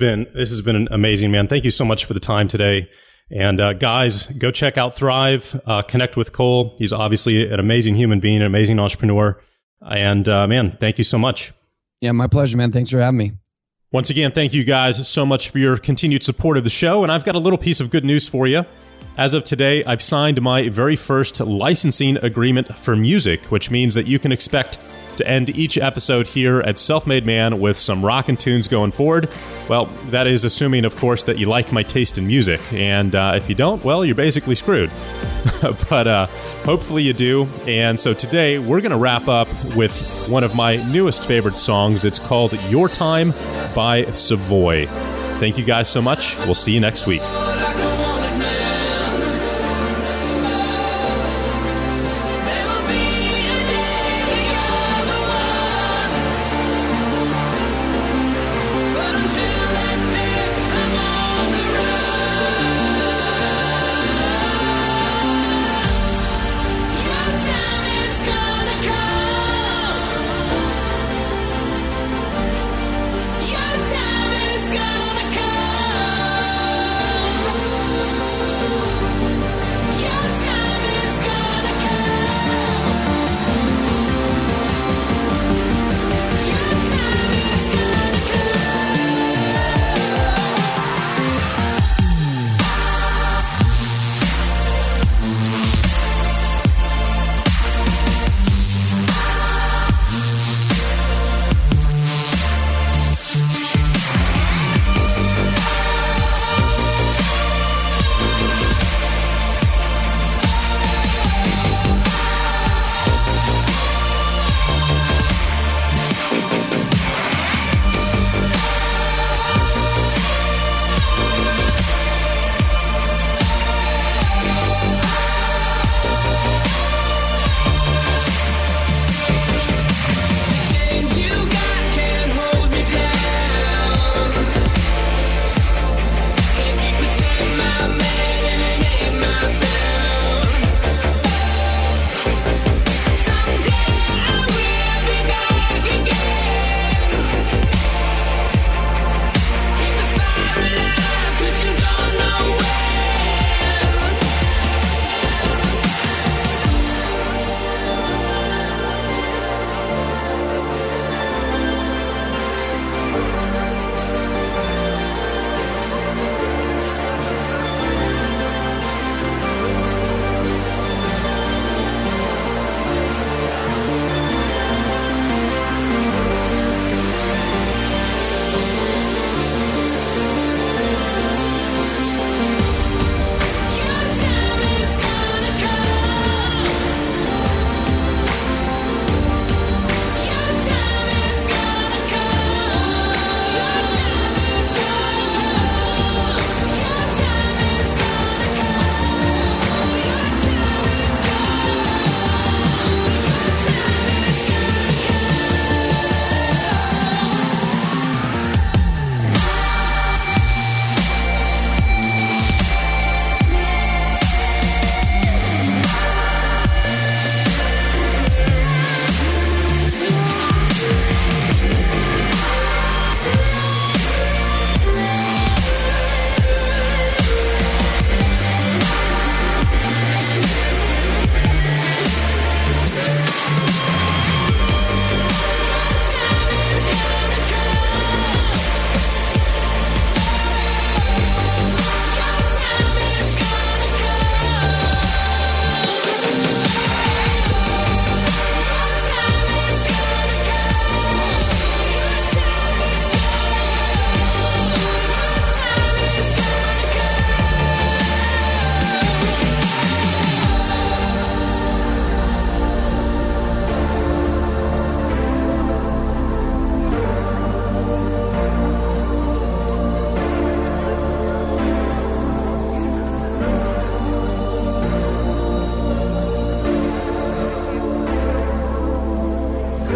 S1: been amazing, man. Thank you so much for the time today. And guys, go check out Thrive. Connect with Cole. He's obviously an amazing human being, an amazing entrepreneur. And man, thank you so much.
S2: Yeah, my pleasure, man. Thanks for having me.
S1: Once again, thank you guys so much for your continued support of the show. And I've got a little piece of good news for you. As of today, I've signed my very first licensing agreement for music, which means that you can expect to end each episode here at Self-Made Man with some rockin' tunes going forward. Well, that is assuming, of course, that you like my taste in music. And if you don't, well, you're basically screwed. But hopefully you do. And so today, we're going to wrap up with one of my newest favorite songs. It's called Your Time by Savoy. Thank you guys so much. We'll see you next week.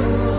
S3: Bye.